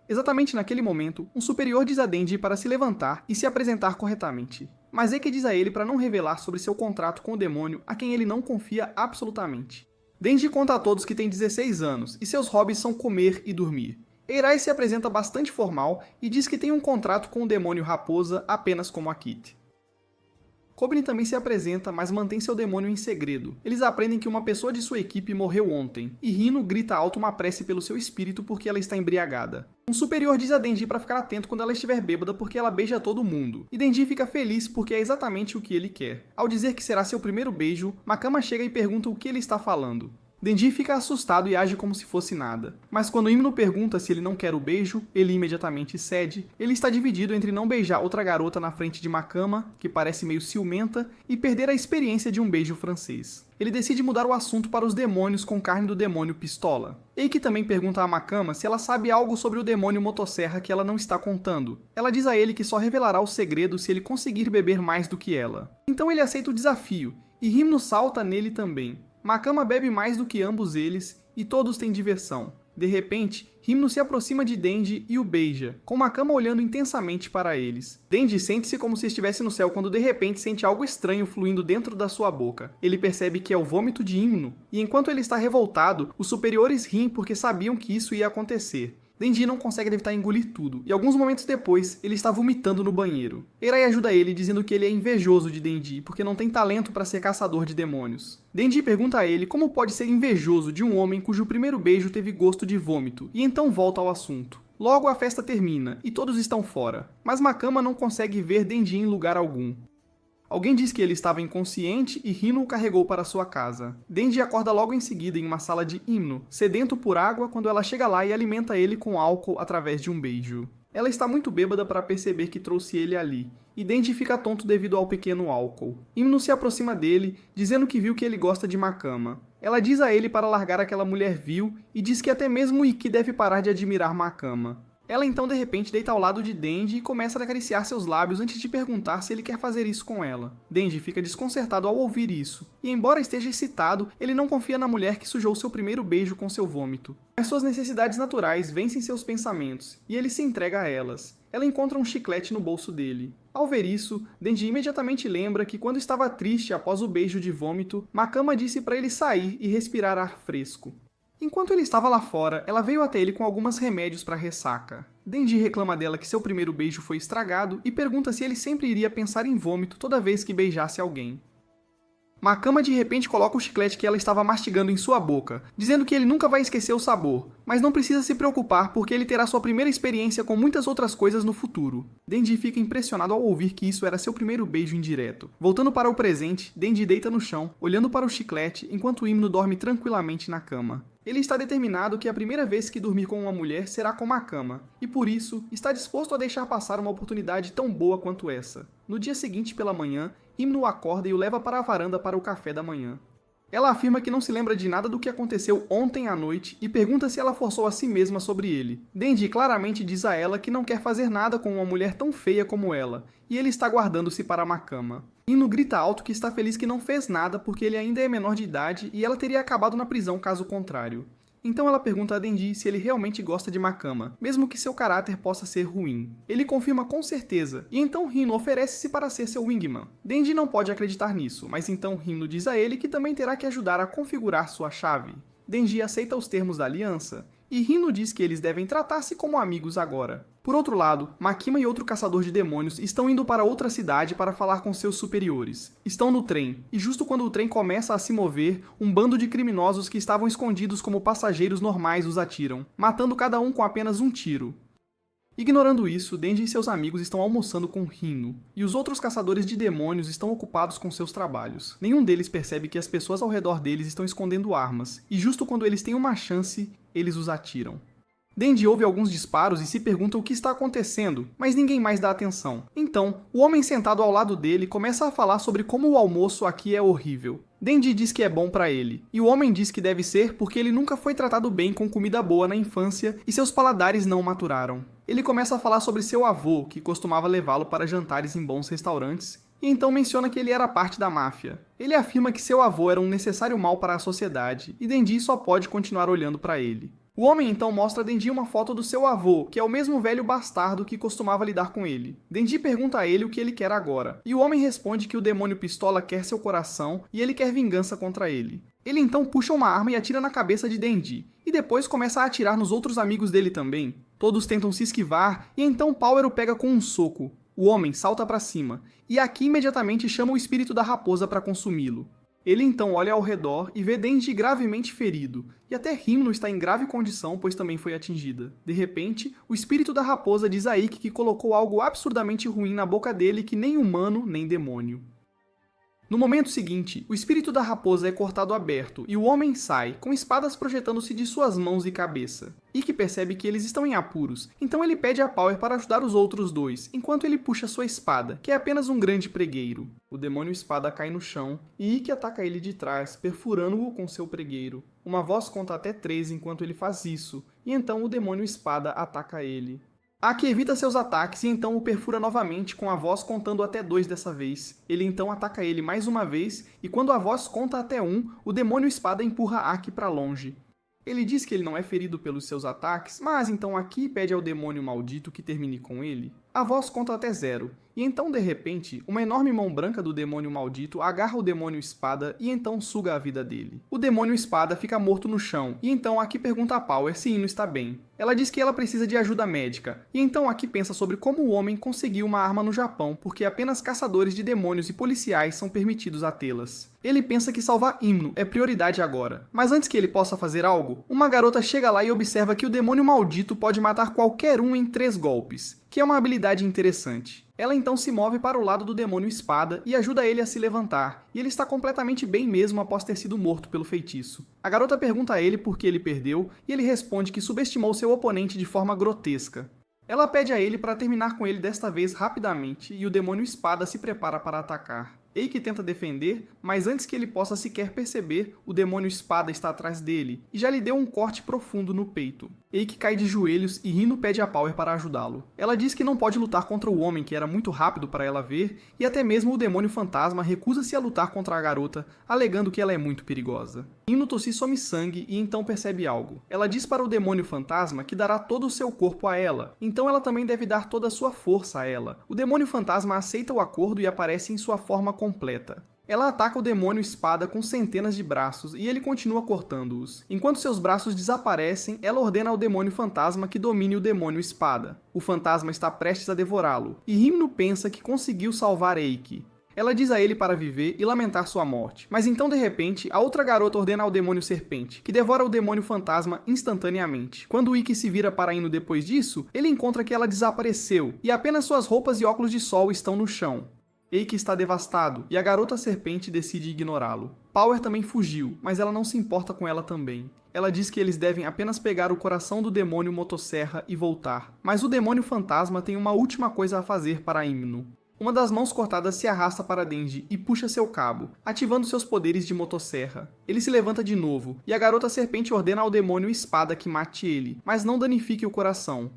Exatamente naquele momento, um superior diz a Denji para se levantar e se apresentar corretamente. Mas Eiki diz a ele para não revelar sobre seu contrato com o demônio a quem ele não confia absolutamente. Denji conta a todos que tem 16 anos, e seus hobbies são comer e dormir. Eirai se apresenta bastante formal e diz que tem um contrato com o demônio raposa apenas como a Kit. Kobni também se apresenta, mas mantém seu demônio em segredo. Eles aprendem que uma pessoa de sua equipe morreu ontem, e Hino grita alto uma prece pelo seu espírito porque ela está embriagada. Um superior diz a Denji para ficar atento quando ela estiver bêbada porque ela beija todo mundo, e Denji fica feliz porque é exatamente o que ele quer. Ao dizer que será seu primeiro beijo, Makama chega e pergunta o que ele está falando. Denji fica assustado e age como se fosse nada. Mas quando Himno pergunta se ele não quer o beijo, ele imediatamente cede. Ele está dividido entre não beijar outra garota na frente de Makama, que parece meio ciumenta, e perder a experiência de um beijo francês. Ele decide mudar o assunto para os demônios com carne do demônio Pistola. Eiki também pergunta a Makama se ela sabe algo sobre o demônio motosserra que ela não está contando. Ela diz a ele que só revelará o segredo se ele conseguir beber mais do que ela. Então ele aceita o desafio, e Himno salta nele também. Makama bebe mais do que ambos eles, e todos têm diversão. De repente, Himno se aproxima de Denji e o beija, com Makama olhando intensamente para eles. Denji sente-se como se estivesse no céu quando de repente sente algo estranho fluindo dentro da sua boca. Ele percebe que é o vômito de Himno, e enquanto ele está revoltado, os superiores riem porque sabiam que isso ia acontecer. Denji não consegue evitar engolir tudo, e alguns momentos depois, ele está vomitando no banheiro. Eirai ajuda ele dizendo que ele é invejoso de Denji, porque não tem talento para ser caçador de demônios. Denji pergunta a ele como pode ser invejoso de um homem cujo primeiro beijo teve gosto de vômito, e então volta ao assunto. Logo a festa termina, e todos estão fora, mas Makama não consegue ver Denji em lugar algum. Alguém diz que ele estava inconsciente e Hino o carregou para sua casa. Denji acorda logo em seguida em uma sala de Himno, sedento por água quando ela chega lá e alimenta ele com álcool através de um beijo. Ela está muito bêbada para perceber que trouxe ele ali, e Denji fica tonto devido ao pequeno álcool. Himno se aproxima dele, dizendo que viu que ele gosta de Makama. Ela diz a ele para largar aquela mulher vil e diz que até mesmo Ikki deve parar de admirar Makama. Ela então de repente deita ao lado de Denji e começa a acariciar seus lábios antes de perguntar se ele quer fazer isso com ela. Denji fica desconcertado ao ouvir isso, e embora esteja excitado, ele não confia na mulher que sujou seu primeiro beijo com seu vômito. Mas suas necessidades naturais vencem seus pensamentos, e ele se entrega a elas. Ela encontra um chiclete no bolso dele. Ao ver isso, Denji imediatamente lembra que quando estava triste após o beijo de vômito, Makama disse para ele sair e respirar ar fresco. Enquanto ele estava lá fora, ela veio até ele com alguns remédios para ressaca. Denji reclama dela que seu primeiro beijo foi estragado e pergunta se ele sempre iria pensar em vômito toda vez que beijasse alguém. Makama de repente coloca o chiclete que ela estava mastigando em sua boca, dizendo que ele nunca vai esquecer o sabor, mas não precisa se preocupar porque ele terá sua primeira experiência com muitas outras coisas no futuro. Denji fica impressionado ao ouvir que isso era seu primeiro beijo indireto. Voltando para o presente, Denji deita no chão, olhando para o chiclete, enquanto o Himno dorme tranquilamente na cama. Ele está determinado que a primeira vez que dormir com uma mulher será com Makama, e por isso está disposto a deixar passar uma oportunidade tão boa quanto essa. No dia seguinte pela manhã, Himno o acorda e o leva para a varanda para o café da manhã. Ela afirma que não se lembra de nada do que aconteceu ontem à noite e pergunta se ela forçou a si mesma sobre ele. Denji claramente diz a ela que não quer fazer nada com uma mulher tão feia como ela, e ele está guardando-se para Makama. Himno grita alto que está feliz que não fez nada porque ele ainda é menor de idade e ela teria acabado na prisão caso contrário. Então ela pergunta a Denji se ele realmente gosta de Makama, mesmo que seu caráter possa ser ruim. Ele confirma com certeza, e então Hino oferece-se para ser seu wingman. Denji não pode acreditar nisso, mas então Hino diz a ele que também terá que ajudar a configurar sua chave. Denji aceita os termos da aliança, e Rino diz que eles devem tratar-se como amigos agora. Por outro lado, Makima e outro caçador de demônios estão indo para outra cidade para falar com seus superiores. Estão no trem, e justo quando o trem começa a se mover, um bando de criminosos que estavam escondidos como passageiros normais os atiram, matando cada um com apenas um tiro. Ignorando isso, Denji e seus amigos estão almoçando com Rino, e os outros caçadores de demônios estão ocupados com seus trabalhos. Nenhum deles percebe que as pessoas ao redor deles estão escondendo armas, e justo quando eles têm uma chance, eles os atiram. Denji ouve alguns disparos e se pergunta o que está acontecendo, mas ninguém mais dá atenção. Então, o homem sentado ao lado dele começa a falar sobre como o almoço aqui é horrível. Denji diz que é bom pra ele, e o homem diz que deve ser porque ele nunca foi tratado bem com comida boa na infância e seus paladares não maturaram. Ele começa a falar sobre seu avô, que costumava levá-lo para jantares em bons restaurantes, e então menciona que ele era parte da máfia. Ele afirma que seu avô era um necessário mal para a sociedade, e Denji só pode continuar olhando para ele. O homem então mostra a Denji uma foto do seu avô, que é o mesmo velho bastardo que costumava lidar com ele. Denji pergunta a ele o que ele quer agora, e o homem responde que o demônio pistola quer seu coração e ele quer vingança contra ele. Ele então puxa uma arma e atira na cabeça de Denji, e depois começa a atirar nos outros amigos dele também. Todos tentam se esquivar, e então Power o pega com um soco. O homem salta para cima, e aqui imediatamente chama o espírito da raposa para consumi-lo. Ele então olha ao redor e vê Denji gravemente ferido, e até Rino está em grave condição, pois também foi atingida. De repente, o espírito da raposa diz a Ikki que colocou algo absurdamente ruim na boca dele que nem humano nem demônio. No momento seguinte, o espírito da raposa é cortado aberto e o homem sai, com espadas projetando-se de suas mãos e cabeça. Ikki percebe que eles estão em apuros, então ele pede a Power para ajudar os outros dois, enquanto ele puxa sua espada, que é apenas um grande pregueiro. O demônio espada cai no chão, e Ikki ataca ele de trás, perfurando-o com seu pregueiro. Uma voz conta até 3 enquanto ele faz isso, e então o demônio espada ataca ele. Aki evita seus ataques e então o perfura novamente com a voz contando até 2 dessa vez. Ele então ataca ele mais uma vez e quando a voz conta até 1, o demônio espada empurra Aki para longe. Ele diz que ele não é ferido pelos seus ataques, mas então Aki pede ao demônio maldito que termine com ele. A voz conta até 0, e então de repente, uma enorme mão branca do demônio maldito agarra o demônio espada e então suga a vida dele. O demônio espada fica morto no chão, e então Aki pergunta a Power se Ino está bem. Ela diz que ela precisa de ajuda médica, e então Aki pensa sobre como o homem conseguiu uma arma no Japão, porque apenas caçadores de demônios e policiais são permitidos a tê-las. Ele pensa que salvar Himno é prioridade agora, mas antes que ele possa fazer algo, uma garota chega lá e observa que o demônio maldito pode matar qualquer um em 3 golpes, que é uma habilidade interessante. Ela então se move para o lado do demônio espada e ajuda ele a se levantar, e ele está completamente bem mesmo após ter sido morto pelo feitiço. A garota pergunta a ele por que ele perdeu, e ele responde que subestimou seu oponente de forma grotesca. Ela pede a ele para terminar com ele desta vez rapidamente, e o demônio espada se prepara para atacar. Eiki tenta defender, mas antes que ele possa sequer perceber, o demônio espada está atrás dele, e já lhe deu um corte profundo no peito. Eiki cai de joelhos e Rino pede a Power para ajudá-lo. Ela diz que não pode lutar contra o homem, que era muito rápido para ela ver, e até mesmo o demônio fantasma recusa-se a lutar contra a garota, alegando que ela é muito perigosa. Rino Tossi some sangue e então percebe algo. Ela diz para o demônio fantasma que dará todo o seu corpo a ela, então ela também deve dar toda a sua força a ela. O demônio fantasma aceita o acordo e aparece em sua forma completa. Ela ataca o demônio espada com centenas de braços e ele continua cortando-os. Enquanto seus braços desaparecem, ela ordena ao demônio fantasma que domine o demônio espada. O fantasma está prestes a devorá-lo, e Rino pensa que conseguiu salvar Eiki. Ela diz a ele para viver e lamentar sua morte, mas então de repente, a outra garota ordena ao demônio serpente, que devora o demônio fantasma instantaneamente. Quando Ikki se vira para Ino depois disso, ele encontra que ela desapareceu, e apenas suas roupas e óculos de sol estão no chão. Eiki está devastado, e a garota serpente decide ignorá-lo. Power também fugiu, mas ela não se importa com ela também. Ela diz que eles devem apenas pegar o coração do demônio motosserra e voltar. Mas o demônio fantasma tem uma última coisa a fazer para Himno. Uma das mãos cortadas se arrasta para Denji e puxa seu cabo, ativando seus poderes de motosserra. Ele se levanta de novo, e a garota serpente ordena ao demônio espada que mate ele, mas não danifique o coração.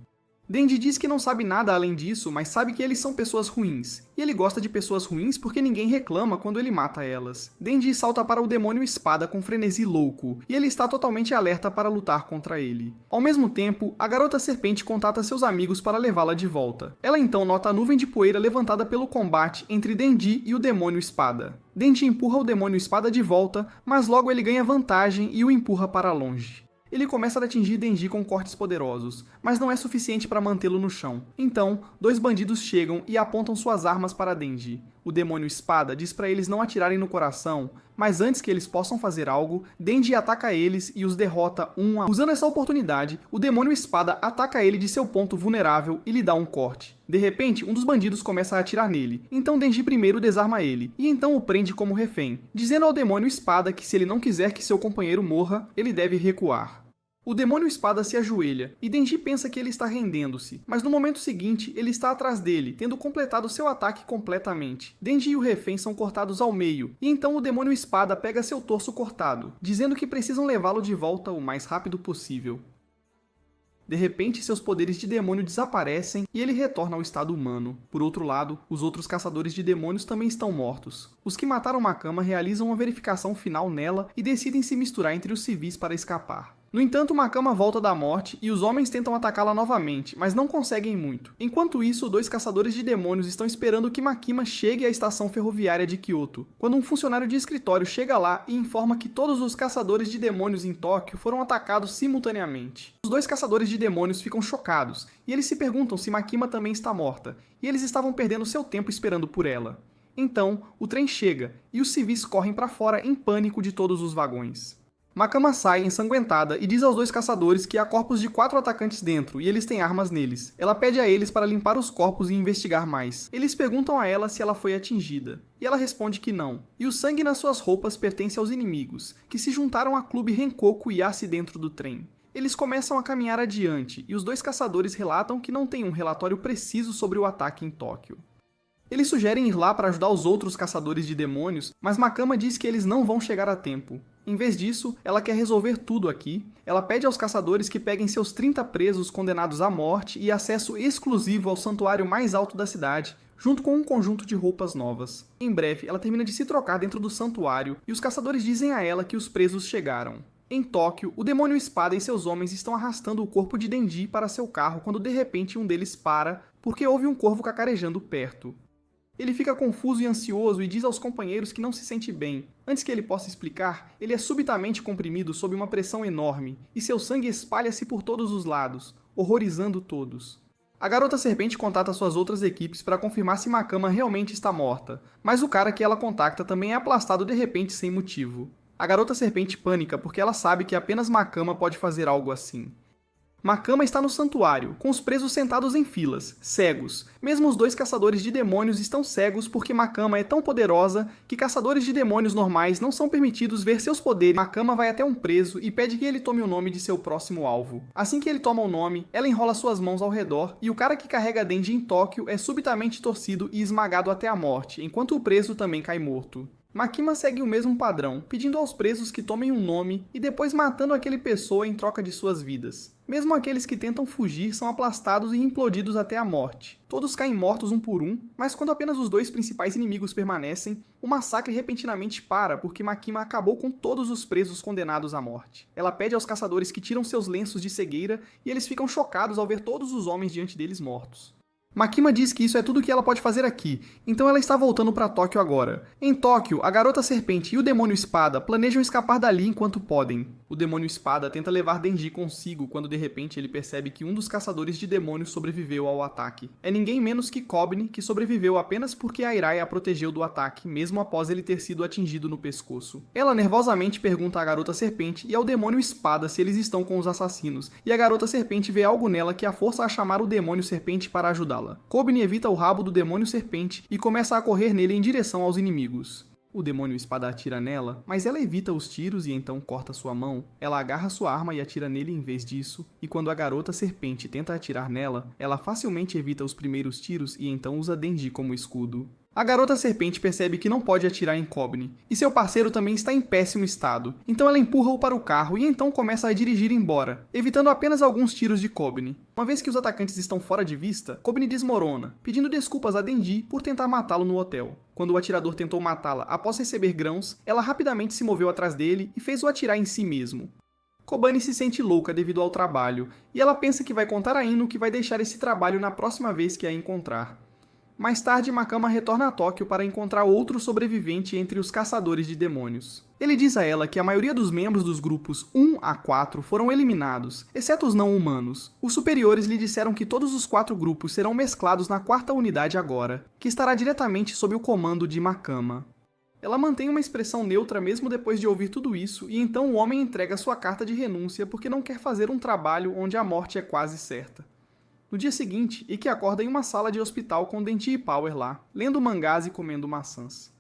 Denji diz que não sabe nada além disso, mas sabe que eles são pessoas ruins. E ele gosta de pessoas ruins porque ninguém reclama quando ele mata elas. Denji salta para o demônio espada com frenesi louco, e ele está totalmente alerta para lutar contra ele. Ao mesmo tempo, a garota serpente contata seus amigos para levá-la de volta. Ela então nota a nuvem de poeira levantada pelo combate entre Denji e o demônio espada. Denji empurra o demônio espada de volta, mas logo ele ganha vantagem e o empurra para longe. Ele começa a atingir Denji com cortes poderosos, mas não é suficiente para mantê-lo no chão. Então, dois bandidos chegam e apontam suas armas para Denji. O demônio espada diz para eles não atirarem no coração, mas antes que eles possam fazer algo, Denji ataca eles e os derrota um a um. Usando essa oportunidade, o demônio espada ataca ele de seu ponto vulnerável e lhe dá um corte. De repente, um dos bandidos começa a atirar nele, então Denji primeiro desarma ele, e então o prende como refém, dizendo ao demônio espada que se ele não quiser que seu companheiro morra, ele deve recuar. O demônio espada se ajoelha, e Denji pensa que ele está rendendo-se, mas no momento seguinte ele está atrás dele, tendo completado seu ataque completamente. Denji e o refém são cortados ao meio, e então o demônio espada pega seu torso cortado, dizendo que precisam levá-lo de volta o mais rápido possível. De repente, seus poderes de demônio desaparecem e ele retorna ao estado humano. Por outro lado, os outros caçadores de demônios também estão mortos. Os que mataram Makama realizam uma verificação final nela e decidem se misturar entre os civis para escapar. No entanto, Makama volta da morte e os homens tentam atacá-la novamente, mas não conseguem muito. Enquanto isso, dois caçadores de demônios estão esperando que Makima chegue à estação ferroviária de Kyoto, quando um funcionário de escritório chega lá e informa que todos os caçadores de demônios em Tóquio foram atacados simultaneamente. Os dois caçadores de demônios ficam chocados, e eles se perguntam se Makima também está morta, e eles estavam perdendo seu tempo esperando por ela. Então, o trem chega, e os civis correm para fora em pânico de todos os vagões. Makama sai ensanguentada e diz aos dois caçadores que há corpos de 4 atacantes dentro e eles têm armas neles. Ela pede a eles para limpar os corpos e investigar mais. Eles perguntam a ela se ela foi atingida, e ela responde que não. E o sangue nas suas roupas pertence aos inimigos, que se juntaram a Clube Renkoku Yase dentro do trem. Eles começam a caminhar adiante, e os dois caçadores relatam que não têm um relatório preciso sobre o ataque em Tóquio. Eles sugerem ir lá para ajudar os outros caçadores de demônios, mas Makama diz que eles não vão chegar a tempo. Em vez disso, ela quer resolver tudo aqui. Ela pede aos caçadores que peguem seus 30 presos condenados à morte e acesso exclusivo ao santuário mais alto da cidade, junto com um conjunto de roupas novas. Em breve, ela termina de se trocar dentro do santuário e os caçadores dizem a ela que os presos chegaram. Em Tóquio, o demônio espada e seus homens estão arrastando o corpo de Denji para seu carro quando de repente um deles para, porque ouve um corvo cacarejando perto. Ele fica confuso e ansioso e diz aos companheiros que não se sente bem. Antes que ele possa explicar, ele é subitamente comprimido sob uma pressão enorme, e seu sangue espalha-se por todos os lados, horrorizando todos. A garota serpente contata suas outras equipes para confirmar se Makama realmente está morta, mas o cara que ela contacta também é aplastado de repente sem motivo. A garota serpente pânica porque ela sabe que apenas Makama pode fazer algo assim. Makama está no santuário, com os presos sentados em filas, cegos. Mesmo os dois caçadores de demônios estão cegos porque Makama é tão poderosa que caçadores de demônios normais não são permitidos ver seus poderes. Makama vai até um preso e pede que ele tome o nome de seu próximo alvo. Assim que ele toma o nome, ela enrola suas mãos ao redor e o cara que carrega Denji em Tóquio é subitamente torcido e esmagado até a morte, enquanto o preso também cai morto. Makima segue o mesmo padrão, pedindo aos presos que tomem um nome e depois matando aquele pessoa em troca de suas vidas. Mesmo aqueles que tentam fugir são aplastados e implodidos até a morte. Todos caem mortos um por um, mas quando apenas os dois principais inimigos permanecem, o massacre repentinamente para porque Makima acabou com todos os presos condenados à morte. Ela pede aos caçadores que tiram seus lenços de cegueira e eles ficam chocados ao ver todos os homens diante deles mortos. Makima diz que isso é tudo o que ela pode fazer aqui, então ela está voltando para Tóquio agora. Em Tóquio, a garota serpente e o demônio espada planejam escapar dali enquanto podem. O demônio espada tenta levar Denji consigo quando de repente ele percebe que um dos caçadores de demônios sobreviveu ao ataque. É ninguém menos que Kobni, que sobreviveu apenas porque a Irai a protegeu do ataque, mesmo após ele ter sido atingido no pescoço. Ela nervosamente pergunta à garota serpente e ao demônio espada se eles estão com os assassinos, e a garota serpente vê algo nela que a força a chamar o demônio serpente para ajudá-la. Kobni evita o rabo do demônio serpente e começa a correr nele em direção aos inimigos. O demônio espada atira nela, mas ela evita os tiros e então corta sua mão. Ela agarra sua arma e atira nele em vez disso, e quando a garota serpente tenta atirar nela, ela facilmente evita os primeiros tiros e então usa Denji como escudo. A garota serpente percebe que não pode atirar em Kobni, e seu parceiro também está em péssimo estado, então ela empurra-o para o carro e então começa a dirigir embora, evitando apenas alguns tiros de Kobni. Uma vez que os atacantes estão fora de vista, Kobni desmorona, pedindo desculpas a Denji por tentar matá-lo no hotel. Quando o atirador tentou matá-la após receber grãos, ela rapidamente se moveu atrás dele e fez-o atirar em si mesmo. Kobani se sente louca devido ao trabalho, e ela pensa que vai contar a Ino que vai deixar esse trabalho na próxima vez que a encontrar. Mais tarde, Makama retorna a Tóquio para encontrar outro sobrevivente entre os caçadores de demônios. Ele diz a ela que a maioria dos membros dos grupos 1 a 4 foram eliminados, exceto os não-humanos. Os superiores lhe disseram que todos os 4 grupos serão mesclados na 4ª unidade agora, que estará diretamente sob o comando de Makama. Ela mantém uma expressão neutra mesmo depois de ouvir tudo isso, e então o homem entrega sua carta de renúncia porque não quer fazer um trabalho onde a morte é quase certa. No dia seguinte, Ikki acorda em uma sala de hospital com Denji e Power lá, lendo mangás e comendo maçãs.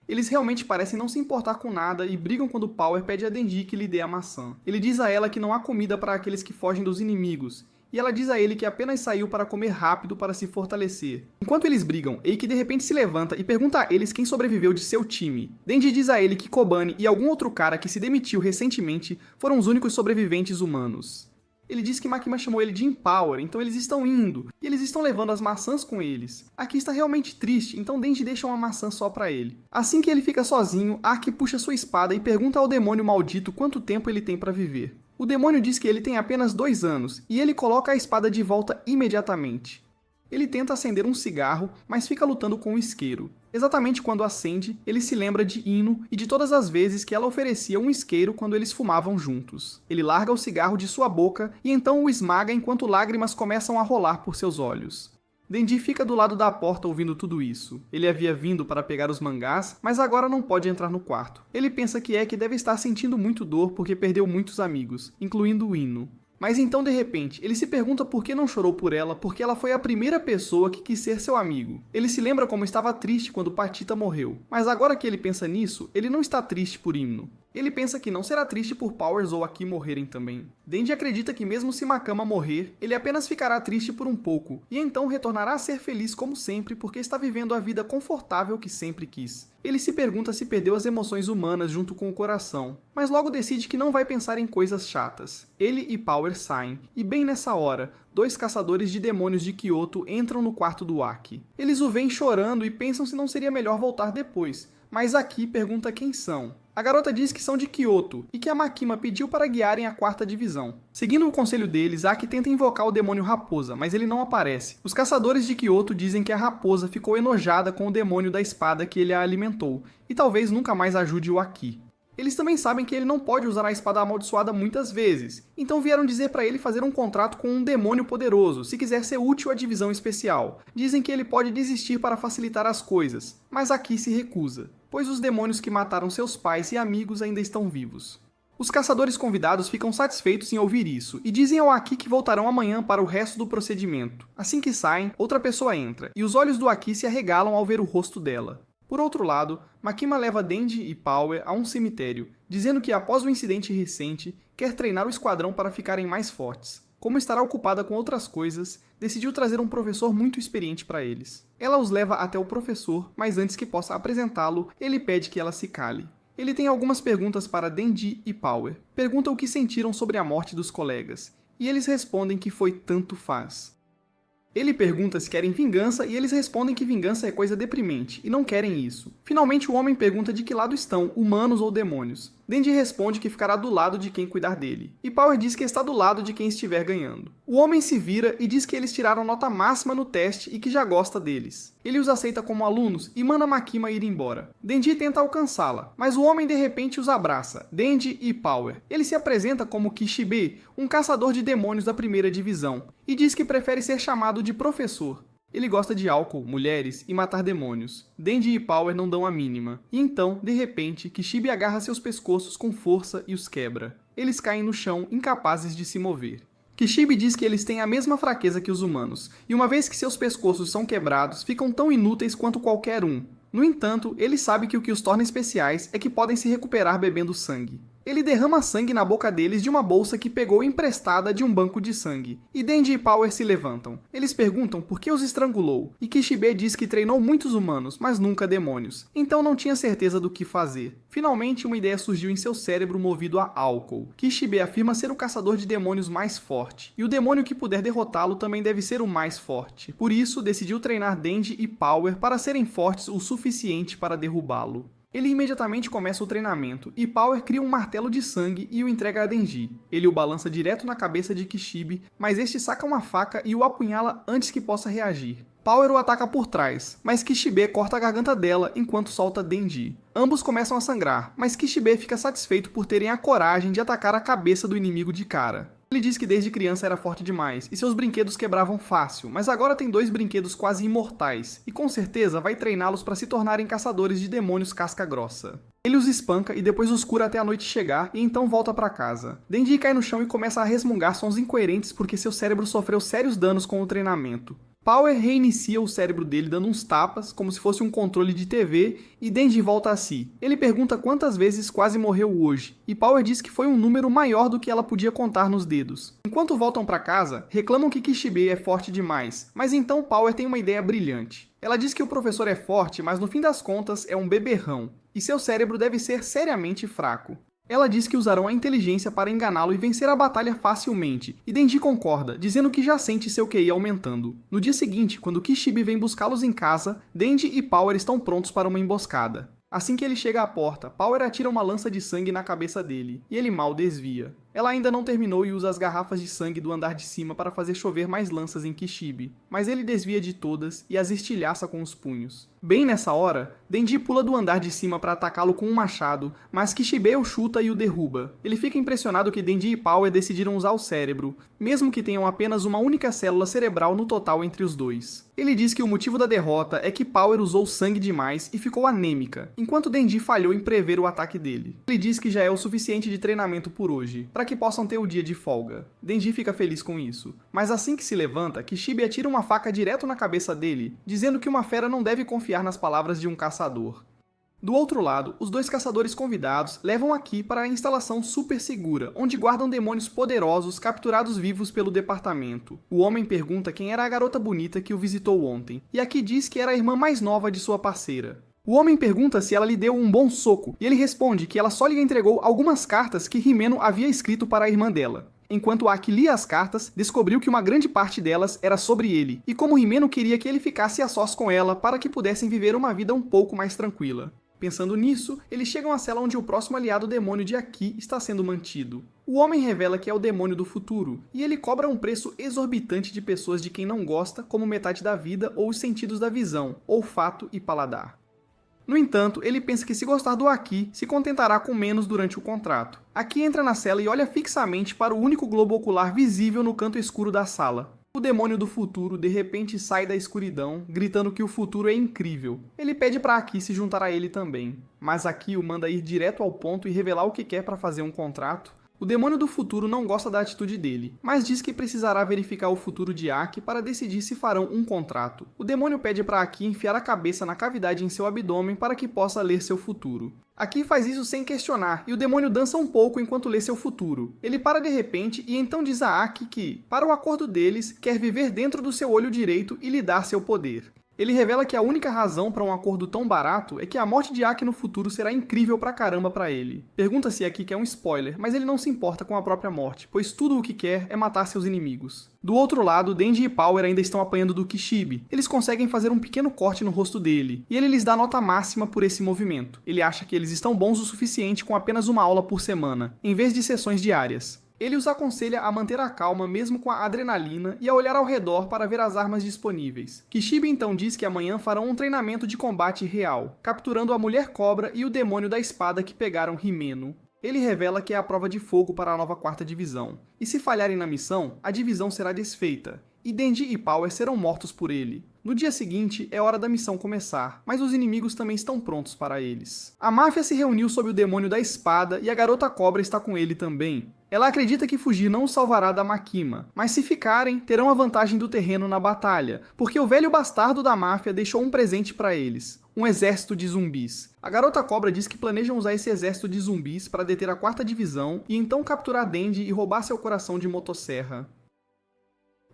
Eles realmente parecem não se importar com nada e brigam quando Power pede a Denji que lhe dê a maçã. Ele diz a ela que não há comida para aqueles que fogem dos inimigos, e ela diz a ele que apenas saiu para comer rápido para se fortalecer. Enquanto eles brigam, Ikki de repente se levanta e pergunta a eles quem sobreviveu de seu time. Denji diz a ele que Kobane e algum outro cara que se demitiu recentemente foram os únicos sobreviventes humanos. Ele diz que Makima chamou ele de Empower, então eles estão indo, e eles estão levando as maçãs com eles. Aki está realmente triste, então Denji deixa uma maçã só pra ele. Assim que ele fica sozinho, Aki puxa sua espada e pergunta ao demônio maldito quanto tempo ele tem pra viver. O demônio diz que ele tem apenas 2 anos, e ele coloca a espada de volta imediatamente. Ele tenta acender um cigarro, mas fica lutando com o isqueiro. Exatamente quando acende, ele se lembra de Ino e de todas as vezes que ela oferecia um isqueiro quando eles fumavam juntos. Ele larga o cigarro de sua boca e então o esmaga enquanto lágrimas começam a rolar por seus olhos. Denji fica do lado da porta ouvindo tudo isso. Ele havia vindo para pegar os mangás, mas agora não pode entrar no quarto. Ele pensa que Eki deve estar sentindo muito dor porque perdeu muitos amigos, incluindo Ino. Mas então, de repente, ele se pergunta por que não chorou por ela, porque ela foi a primeira pessoa que quis ser seu amigo. Ele se lembra como estava triste quando Patita morreu. Mas agora que ele pensa nisso, ele não está triste por Ino. Ele pensa que não será triste por Powers ou Aki morrerem também. Denji acredita que mesmo se Makama morrer, ele apenas ficará triste por um pouco, e então retornará a ser feliz como sempre porque está vivendo a vida confortável que sempre quis. Ele se pergunta se perdeu as emoções humanas junto com o coração, mas logo decide que não vai pensar em coisas chatas. Ele e Power saem, e bem nessa hora, 2 caçadores de demônios de Kyoto entram no quarto do Aki. Eles o veem chorando e pensam se não seria melhor voltar depois, mas Aki pergunta quem são. A garota diz que são de Kyoto e que a Makima pediu para guiarem a 4ª divisão. Seguindo o conselho deles, Aki tenta invocar o demônio raposa, mas ele não aparece. Os caçadores de Kyoto dizem que a raposa ficou enojada com o demônio da espada que ele a alimentou, e talvez nunca mais ajude o Aki. Eles também sabem que ele não pode usar a espada amaldiçoada muitas vezes, então vieram dizer para ele fazer um contrato com um demônio poderoso, se quiser ser útil à divisão especial. Dizem que ele pode desistir para facilitar as coisas, mas Aki se recusa, pois os demônios que mataram seus pais e amigos ainda estão vivos. Os caçadores convidados ficam satisfeitos em ouvir isso, e dizem ao Aki que voltarão amanhã para o resto do procedimento. Assim que saem, outra pessoa entra, e os olhos do Aki se arregalam ao ver o rosto dela. Por outro lado, Makima leva Denji e Power a um cemitério, dizendo que após o incidente recente, quer treinar o esquadrão para ficarem mais fortes. Como estará ocupada com outras coisas, decidiu trazer um professor muito experiente para eles. Ela os leva até o professor, mas antes que possa apresentá-lo, ele pede que ela se cale. Ele tem algumas perguntas para Denji e Power. Pergunta o que sentiram sobre a morte dos colegas, e eles respondem que foi tanto faz. Ele pergunta se querem vingança e eles respondem que vingança é coisa deprimente, e não querem isso. Finalmente o homem pergunta de que lado estão, humanos ou demônios. Denji responde que ficará do lado de quem cuidar dele, e Power diz que está do lado de quem estiver ganhando. O homem se vira e diz que eles tiraram nota máxima no teste e que já gosta deles. Ele os aceita como alunos e manda Makima ir embora. Denji tenta alcançá-la, mas o homem de repente os abraça, Denji e Power. Ele se apresenta como Kishibe, um caçador de demônios da 1ª divisão, e diz que prefere ser chamado de professor. Ele gosta de álcool, mulheres e matar demônios. Denji e Power não dão a mínima. E então, de repente, Kishibe agarra seus pescoços com força e os quebra. Eles caem no chão, incapazes de se mover. Kishibe diz que eles têm a mesma fraqueza que os humanos, e uma vez que seus pescoços são quebrados, ficam tão inúteis quanto qualquer um. No entanto, ele sabe que o que os torna especiais é que podem se recuperar bebendo sangue. Ele derrama sangue na boca deles de uma bolsa que pegou emprestada de um banco de sangue, e Denji e Power se levantam. Eles perguntam por que os estrangulou, e Kishibe diz que treinou muitos humanos, mas nunca demônios, então não tinha certeza do que fazer. Finalmente, uma ideia surgiu em seu cérebro movido a álcool. Kishibe afirma ser o caçador de demônios mais forte, e o demônio que puder derrotá-lo também deve ser o mais forte. Por isso, decidiu treinar Denji e Power para serem fortes o suficiente para derrubá-lo. Ele imediatamente começa o treinamento, e Power cria um martelo de sangue e o entrega a Denji. Ele o balança direto na cabeça de Kishibe, mas este saca uma faca e o apunhala antes que possa reagir. Power o ataca por trás, mas Kishibe corta a garganta dela enquanto solta Denji. Ambos começam a sangrar, mas Kishibe fica satisfeito por terem a coragem de atacar a cabeça do inimigo de cara. Ele diz que desde criança era forte demais e seus brinquedos quebravam fácil, mas agora tem 2 brinquedos quase imortais e com certeza vai treiná-los para se tornarem caçadores de demônios casca grossa. Ele os espanca e depois os cura até a noite chegar e então volta para casa. Denji cai no chão e começa a resmungar sons incoerentes porque seu cérebro sofreu sérios danos com o treinamento. Power reinicia o cérebro dele dando uns tapas, como se fosse um controle de TV, e Denji volta a si. Ele pergunta quantas vezes quase morreu hoje, e Power diz que foi um número maior do que ela podia contar nos dedos. Enquanto voltam para casa, reclamam que Kishibe é forte demais, mas então Power tem uma ideia brilhante. Ela diz que o professor é forte, mas no fim das contas é um beberrão, e seu cérebro deve ser seriamente fraco. Ela diz que usarão a inteligência para enganá-lo e vencer a batalha facilmente, e Denji concorda, dizendo que já sente seu QI aumentando. No dia seguinte, quando Kishibe vem buscá-los em casa, Denji e Power estão prontos para uma emboscada. Assim que ele chega à porta, Power atira uma lança de sangue na cabeça dele, e ele mal desvia. Ela ainda não terminou e usa as garrafas de sangue do andar de cima para fazer chover mais lanças em Kishibe, mas ele desvia de todas e as estilhaça com os punhos. Bem nessa hora, Denji pula do andar de cima para atacá-lo com um machado, mas Kishibe o chuta e o derruba. Ele fica impressionado que Denji e Power decidiram usar o cérebro, mesmo que tenham apenas uma única célula cerebral no total entre os dois. Ele diz que o motivo da derrota é que Power usou sangue demais e ficou anêmica, enquanto Denji falhou em prever o ataque dele. Ele diz que já é o suficiente de treinamento por hoje, para que possam ter o dia de folga. Denji fica feliz com isso, mas assim que se levanta, Kishibe atira uma faca direto na cabeça dele, dizendo que uma fera não deve confiar nas palavras de um caçador. Do outro lado, os 2 caçadores convidados levam Aki para a instalação super segura, onde guardam demônios poderosos capturados vivos pelo departamento. O homem pergunta quem era a garota bonita que o visitou ontem, e Aki diz que era a irmã mais nova de sua parceira. O homem pergunta se ela lhe deu um bom soco, e ele responde que ela só lhe entregou algumas cartas que Himeno havia escrito para a irmã dela. Enquanto Aki lia as cartas, descobriu que uma grande parte delas era sobre ele, e como Himeno queria que ele ficasse a sós com ela para que pudessem viver uma vida um pouco mais tranquila. Pensando nisso, eles chegam à cela onde o próximo aliado demônio de Aki está sendo mantido. O homem revela que é o demônio do futuro, e ele cobra um preço exorbitante de pessoas de quem não gosta, como metade da vida ou os sentidos da visão, olfato e paladar. No entanto, ele pensa que se gostar do Aki, se contentará com menos durante o contrato. Aki entra na cela e olha fixamente para o único globo ocular visível no canto escuro da sala. O demônio do futuro de repente sai da escuridão, gritando que o futuro é incrível. Ele pede para Aki se juntar a ele também, mas Aki o manda ir direto ao ponto e revelar o que quer para fazer um contrato. O demônio do futuro não gosta da atitude dele, mas diz que precisará verificar o futuro de Aki para decidir se farão um contrato. O demônio pede para Aki enfiar a cabeça na cavidade em seu abdômen para que possa ler seu futuro. Aki faz isso sem questionar, e o demônio dança um pouco enquanto lê seu futuro. Ele para de repente e então diz a Aki que, para o acordo deles, quer viver dentro do seu olho direito e lhe dar seu poder. Ele revela que a única razão para um acordo tão barato é que a morte de Aki no futuro será incrível pra caramba pra ele. Pergunta se Aki quer um spoiler, mas ele não se importa com a própria morte, pois tudo o que quer é matar seus inimigos. Do outro lado, Denji e Power ainda estão apanhando do Kishibe. Eles conseguem fazer um pequeno corte no rosto dele, e ele lhes dá nota máxima por esse movimento. Ele acha que eles estão bons o suficiente com apenas uma aula por semana, em vez de sessões diárias. Ele os aconselha a manter a calma mesmo com a adrenalina e a olhar ao redor para ver as armas disponíveis. Kishibe então diz que amanhã farão um treinamento de combate real, capturando a mulher cobra e o demônio da espada que pegaram Himeno. Ele revela que é a prova de fogo para a nova 4ª divisão, e se falharem na missão, a divisão será desfeita, e Denji e Power serão mortos por ele. No dia seguinte, é hora da missão começar, mas os inimigos também estão prontos para eles. A máfia se reuniu sob o demônio da espada e a garota cobra está com ele também. Ela acredita que fugir não os salvará da Makima, mas se ficarem, terão a vantagem do terreno na batalha, porque o velho bastardo da máfia deixou um presente para eles, um exército de zumbis. A garota cobra diz que planejam usar esse exército de zumbis para deter a 4ª divisão e então capturar Denji e roubar seu coração de motosserra.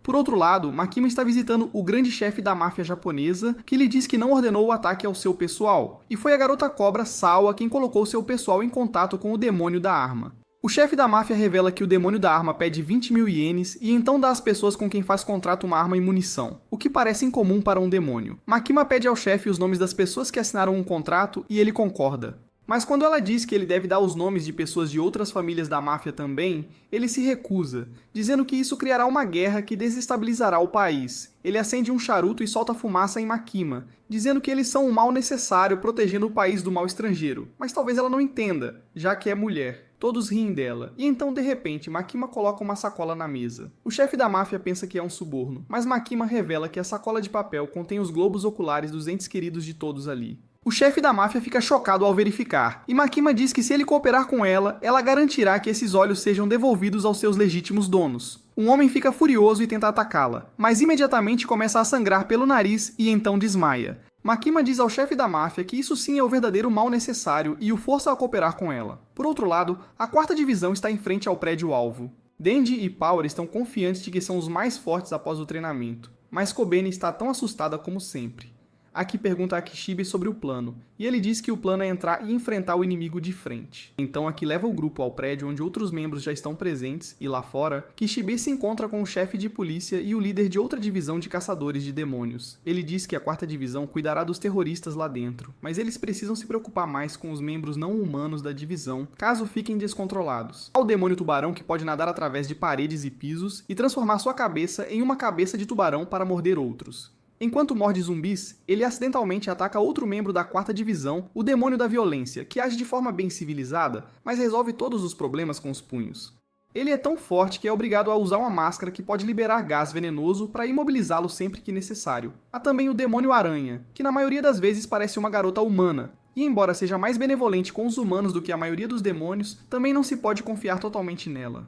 Por outro lado, Makima está visitando o grande chefe da máfia japonesa, que lhe diz que não ordenou o ataque ao seu pessoal, e foi a garota cobra Sawa quem colocou seu pessoal em contato com o demônio da arma. O chefe da máfia revela que o demônio da arma pede 20.000 ienes e então dá às pessoas com quem faz contrato uma arma e munição, o que parece incomum para um demônio. Makima pede ao chefe os nomes das pessoas que assinaram um contrato e ele concorda. Mas quando ela diz que ele deve dar os nomes de pessoas de outras famílias da máfia também, ele se recusa, dizendo que isso criará uma guerra que desestabilizará o país. Ele acende um charuto e solta fumaça em Makima, dizendo que eles são um mal necessário protegendo o país do mal estrangeiro. Mas talvez ela não entenda, já que é mulher. Todos riem dela, e então de repente Makima coloca uma sacola na mesa. O chefe da máfia pensa que é um suborno, mas Makima revela que a sacola de papel contém os globos oculares dos entes queridos de todos ali. O chefe da máfia fica chocado ao verificar, e Makima diz que se ele cooperar com ela, ela garantirá que esses olhos sejam devolvidos aos seus legítimos donos. Um homem fica furioso e tenta atacá-la, mas imediatamente começa a sangrar pelo nariz e então desmaia. Makima diz ao chefe da máfia que isso sim é o verdadeiro mal necessário e o força a cooperar com ela. Por outro lado, a 4ª divisão está em frente ao prédio-alvo. Denji e Power estão confiantes de que são os mais fortes após o treinamento, mas Kobeni está tão assustada como sempre. Aki pergunta a Kishibe sobre o plano, e ele diz que o plano é entrar e enfrentar o inimigo de frente. Então Aki leva o grupo ao prédio onde outros membros já estão presentes, e lá fora, Kishibe se encontra com o chefe de polícia e o líder de outra divisão de caçadores de demônios. Ele diz que a 4ª divisão cuidará dos terroristas lá dentro, mas eles precisam se preocupar mais com os membros não humanos da divisão, caso fiquem descontrolados. Há o demônio tubarão que pode nadar através de paredes e pisos e transformar sua cabeça em uma cabeça de tubarão para morder outros. Enquanto morde zumbis, ele acidentalmente ataca outro membro da 4ª divisão, o demônio da violência, que age de forma bem civilizada, mas resolve todos os problemas com os punhos. Ele é tão forte que é obrigado a usar uma máscara que pode liberar gás venenoso para imobilizá-lo sempre que necessário. Há também o demônio aranha, que na maioria das vezes parece uma garota humana, e embora seja mais benevolente com os humanos do que a maioria dos demônios, também não se pode confiar totalmente nela.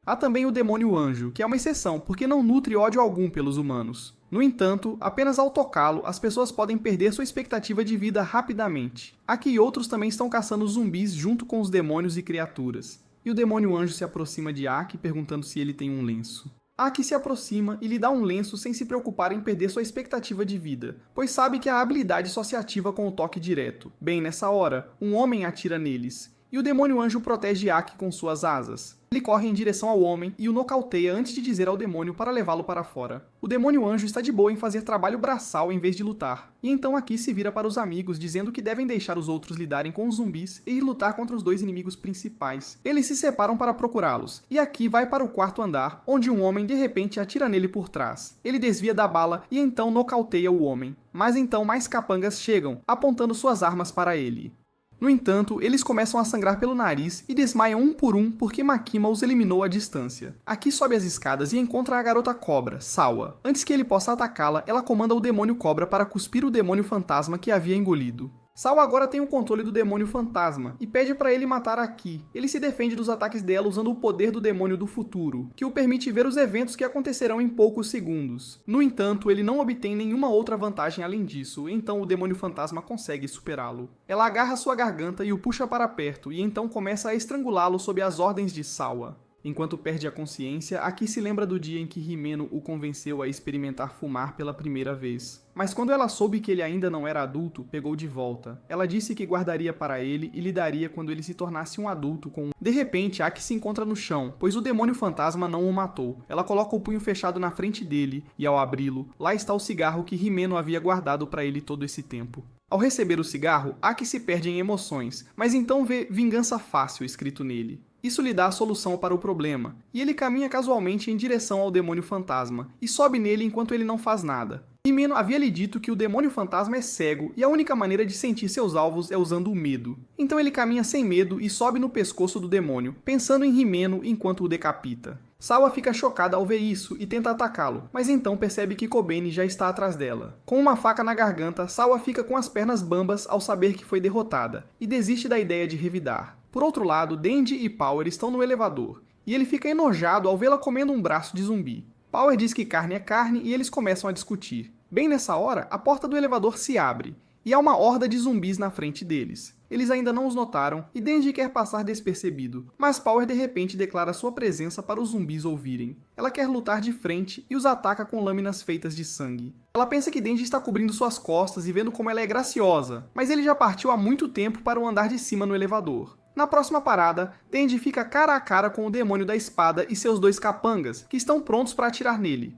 Há também o demônio anjo, que é uma exceção, porque não nutre ódio algum pelos humanos. No entanto, apenas ao tocá-lo, as pessoas podem perder sua expectativa de vida rapidamente. Aqui outros também estão caçando zumbis junto com os demônios e criaturas. E o demônio anjo se aproxima de Aki perguntando se ele tem um lenço. Aki se aproxima e lhe dá um lenço sem se preocupar em perder sua expectativa de vida, pois sabe que a habilidade só se ativa com o toque direto. Bem nessa hora, um homem atira neles, e o demônio anjo protege Aki com suas asas. Ele corre em direção ao homem e o nocauteia antes de dizer ao demônio para levá-lo para fora. O demônio anjo está de boa em fazer trabalho braçal em vez de lutar, e então Aki se vira para os amigos dizendo que devem deixar os outros lidarem com os zumbis e ir lutar contra os dois inimigos principais. Eles se separam para procurá-los, e Aki vai para o 4º andar, onde um homem de repente atira nele por trás. Ele desvia da bala e então nocauteia o homem. Mas então mais capangas chegam, apontando suas armas para ele. No entanto, eles começam a sangrar pelo nariz e desmaiam um por um porque Makima os eliminou à distância. Aki sobe as escadas e encontra a garota cobra, Sawa. Antes que ele possa atacá-la, ela comanda o demônio cobra para cuspir o demônio fantasma que havia engolido. Sawa agora tem o controle do demônio fantasma e pede para ele matar Aki. Ele se defende dos ataques dela usando o poder do demônio do futuro, que o permite ver os eventos que acontecerão em poucos segundos. No entanto, ele não obtém nenhuma outra vantagem além disso, então o demônio fantasma consegue superá-lo. Ela agarra sua garganta e o puxa para perto, e então começa a estrangulá-lo sob as ordens de Sawa. Enquanto perde a consciência, Aki se lembra do dia em que Himeno o convenceu a experimentar fumar pela primeira vez. Mas quando ela soube que ele ainda não era adulto, pegou de volta. Ela disse que guardaria para ele e lhe daria quando ele se tornasse um adulto com... De repente, Aki se encontra no chão, pois o demônio fantasma não o matou. Ela coloca o punho fechado na frente dele, e ao abri-lo, lá está o cigarro que Himeno havia guardado para ele todo esse tempo. Ao receber o cigarro, Aki se perde em emoções, mas então vê vingança fácil escrito nele. Isso lhe dá a solução para o problema, e ele caminha casualmente em direção ao demônio fantasma, e sobe nele enquanto ele não faz nada. Himeno havia lhe dito que o demônio fantasma é cego, e a única maneira de sentir seus alvos é usando o medo. Então ele caminha sem medo e sobe no pescoço do demônio, pensando em Himeno enquanto o decapita. Sawa fica chocada ao ver isso e tenta atacá-lo, mas então percebe que Kobeni já está atrás dela. Com uma faca na garganta, Sawa fica com as pernas bambas ao saber que foi derrotada, e desiste da ideia de revidar. Por outro lado, Denji e Power estão no elevador, e ele fica enojado ao vê-la comendo um braço de zumbi. Power diz que carne é carne e eles começam a discutir. Bem nessa hora, a porta do elevador se abre, e há uma horda de zumbis na frente deles. Eles ainda não os notaram, e Denji quer passar despercebido, mas Power de repente declara sua presença para os zumbis ouvirem. Ela quer lutar de frente e os ataca com lâminas feitas de sangue. Ela pensa que Denji está cobrindo suas costas e vendo como ela é graciosa, mas ele já partiu há muito tempo para o andar de cima no elevador. Na próxima parada, Denji fica cara a cara com o demônio da espada e seus dois capangas, que estão prontos para atirar nele.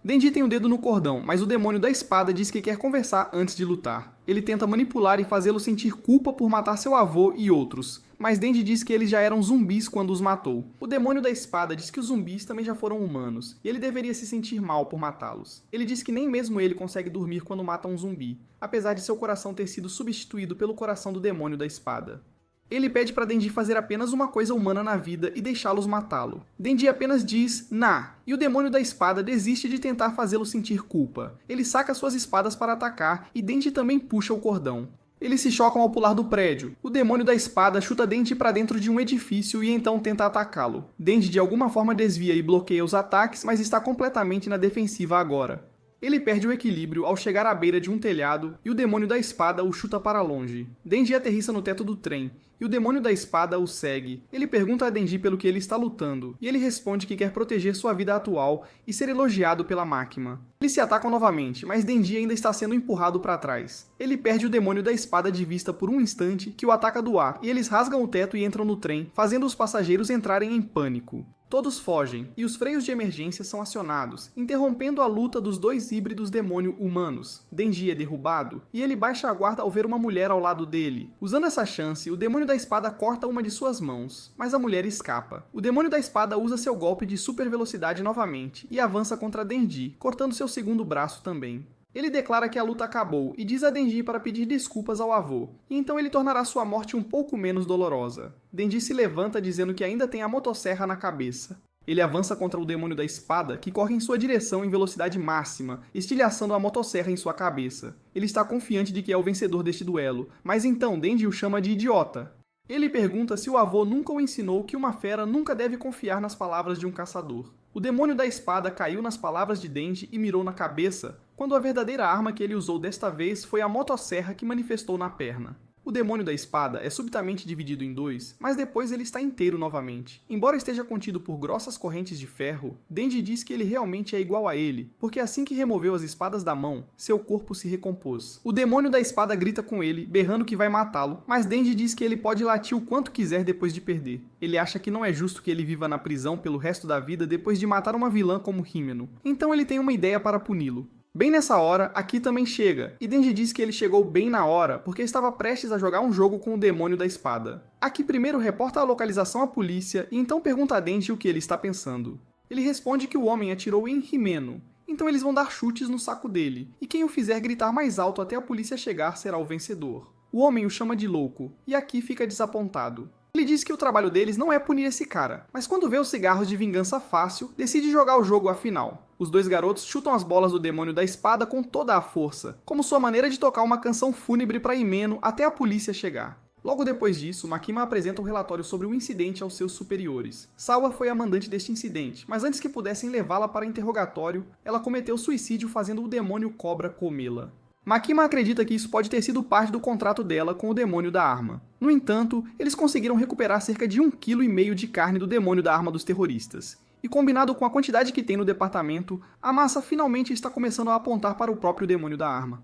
Denji tem o dedo no cordão, mas o demônio da espada diz que quer conversar antes de lutar. Ele tenta manipular e fazê-lo sentir culpa por matar seu avô e outros, mas Denji diz que eles já eram zumbis quando os matou. O demônio da espada diz que os zumbis também já foram humanos, e ele deveria se sentir mal por matá-los. Ele diz que nem mesmo ele consegue dormir quando mata um zumbi, apesar de seu coração ter sido substituído pelo coração do demônio da espada. Ele pede para Denji fazer apenas uma coisa humana na vida e deixá-los matá-lo. Denji apenas diz "na", e o demônio da espada desiste de tentar fazê-lo sentir culpa. Ele saca suas espadas para atacar e Denji também puxa o cordão. Eles se chocam ao pular do prédio. O demônio da espada chuta Denji para dentro de um edifício e então tenta atacá-lo. Denji de alguma forma desvia e bloqueia os ataques, mas está completamente na defensiva agora. Ele perde o equilíbrio ao chegar à beira de um telhado e o demônio da espada o chuta para longe. Denji aterrissa no teto do trem e o demônio da espada o segue. Ele pergunta a Denji pelo que ele está lutando e ele responde que quer proteger sua vida atual e ser elogiado pela máquina. Eles se atacam novamente, mas Denji ainda está sendo empurrado para trás. Ele perde o demônio da espada de vista por um instante, que o ataca do ar, e eles rasgam o teto e entram no trem, fazendo os passageiros entrarem em pânico. Todos fogem, e os freios de emergência são acionados, interrompendo a luta dos dois híbridos demônio-humanos. Denji é derrubado, e ele baixa a guarda ao ver uma mulher ao lado dele. Usando essa chance, o demônio da espada corta uma de suas mãos, mas a mulher escapa. O demônio da espada usa seu golpe de super velocidade novamente, e avança contra Denji, cortando seu segundo braço também. Ele declara que a luta acabou e diz a Denji para pedir desculpas ao avô, e então ele tornará sua morte um pouco menos dolorosa. Denji se levanta dizendo que ainda tem a motosserra na cabeça. Ele avança contra o demônio da espada, que corre em sua direção em velocidade máxima, estilhaçando a motosserra em sua cabeça. Ele está confiante de que é o vencedor deste duelo, mas então Denji o chama de idiota. Ele pergunta se o avô nunca o ensinou que uma fera nunca deve confiar nas palavras de um caçador. O demônio da espada caiu nas palavras de Denji e mirou na cabeça, quando a verdadeira arma que ele usou desta vez foi a motosserra que manifestou na perna. O demônio da espada é subitamente dividido em dois, mas depois ele está inteiro novamente. Embora esteja contido por grossas correntes de ferro, Denji diz que ele realmente é igual a ele, porque assim que removeu as espadas da mão, seu corpo se recompôs. O demônio da espada grita com ele, berrando que vai matá-lo, mas Denji diz que ele pode latir o quanto quiser depois de perder. Ele acha que não é justo que ele viva na prisão pelo resto da vida depois de matar uma vilã como Himeno, então ele tem uma ideia para puni-lo. Bem nessa hora, Aki também chega, e Denji diz que ele chegou bem na hora porque estava prestes a jogar um jogo com o demônio da espada. Aki primeiro reporta a localização à polícia e então pergunta a Denji o que ele está pensando. Ele responde que o homem atirou em Himeno, então eles vão dar chutes no saco dele, e quem o fizer gritar mais alto até a polícia chegar será o vencedor. O homem o chama de louco, e Aki fica desapontado. Ele diz que o trabalho deles não é punir esse cara, mas quando vê os cigarros de vingança fácil, decide jogar o jogo afinal. Os dois garotos chutam as bolas do demônio da espada com toda a força, como sua maneira de tocar uma canção fúnebre para Himeno até a polícia chegar. Logo depois disso, Makima apresenta um relatório sobre o incidente aos seus superiores. Sawa foi a mandante deste incidente, mas antes que pudessem levá-la para interrogatório, ela cometeu suicídio fazendo o demônio cobra comê-la. Makima acredita que isso pode ter sido parte do contrato dela com o demônio da arma. No entanto, eles conseguiram recuperar cerca de 1,5 kg de carne do demônio da arma dos terroristas. E combinado com a quantidade que tem no departamento, a massa finalmente está começando a apontar para o próprio demônio da arma.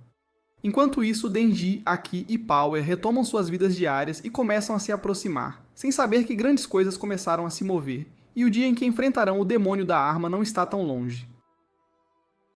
Enquanto isso, Denji, Aki e Power retomam suas vidas diárias e começam a se aproximar, sem saber que grandes coisas começaram a se mover, e o dia em que enfrentarão o demônio da arma não está tão longe.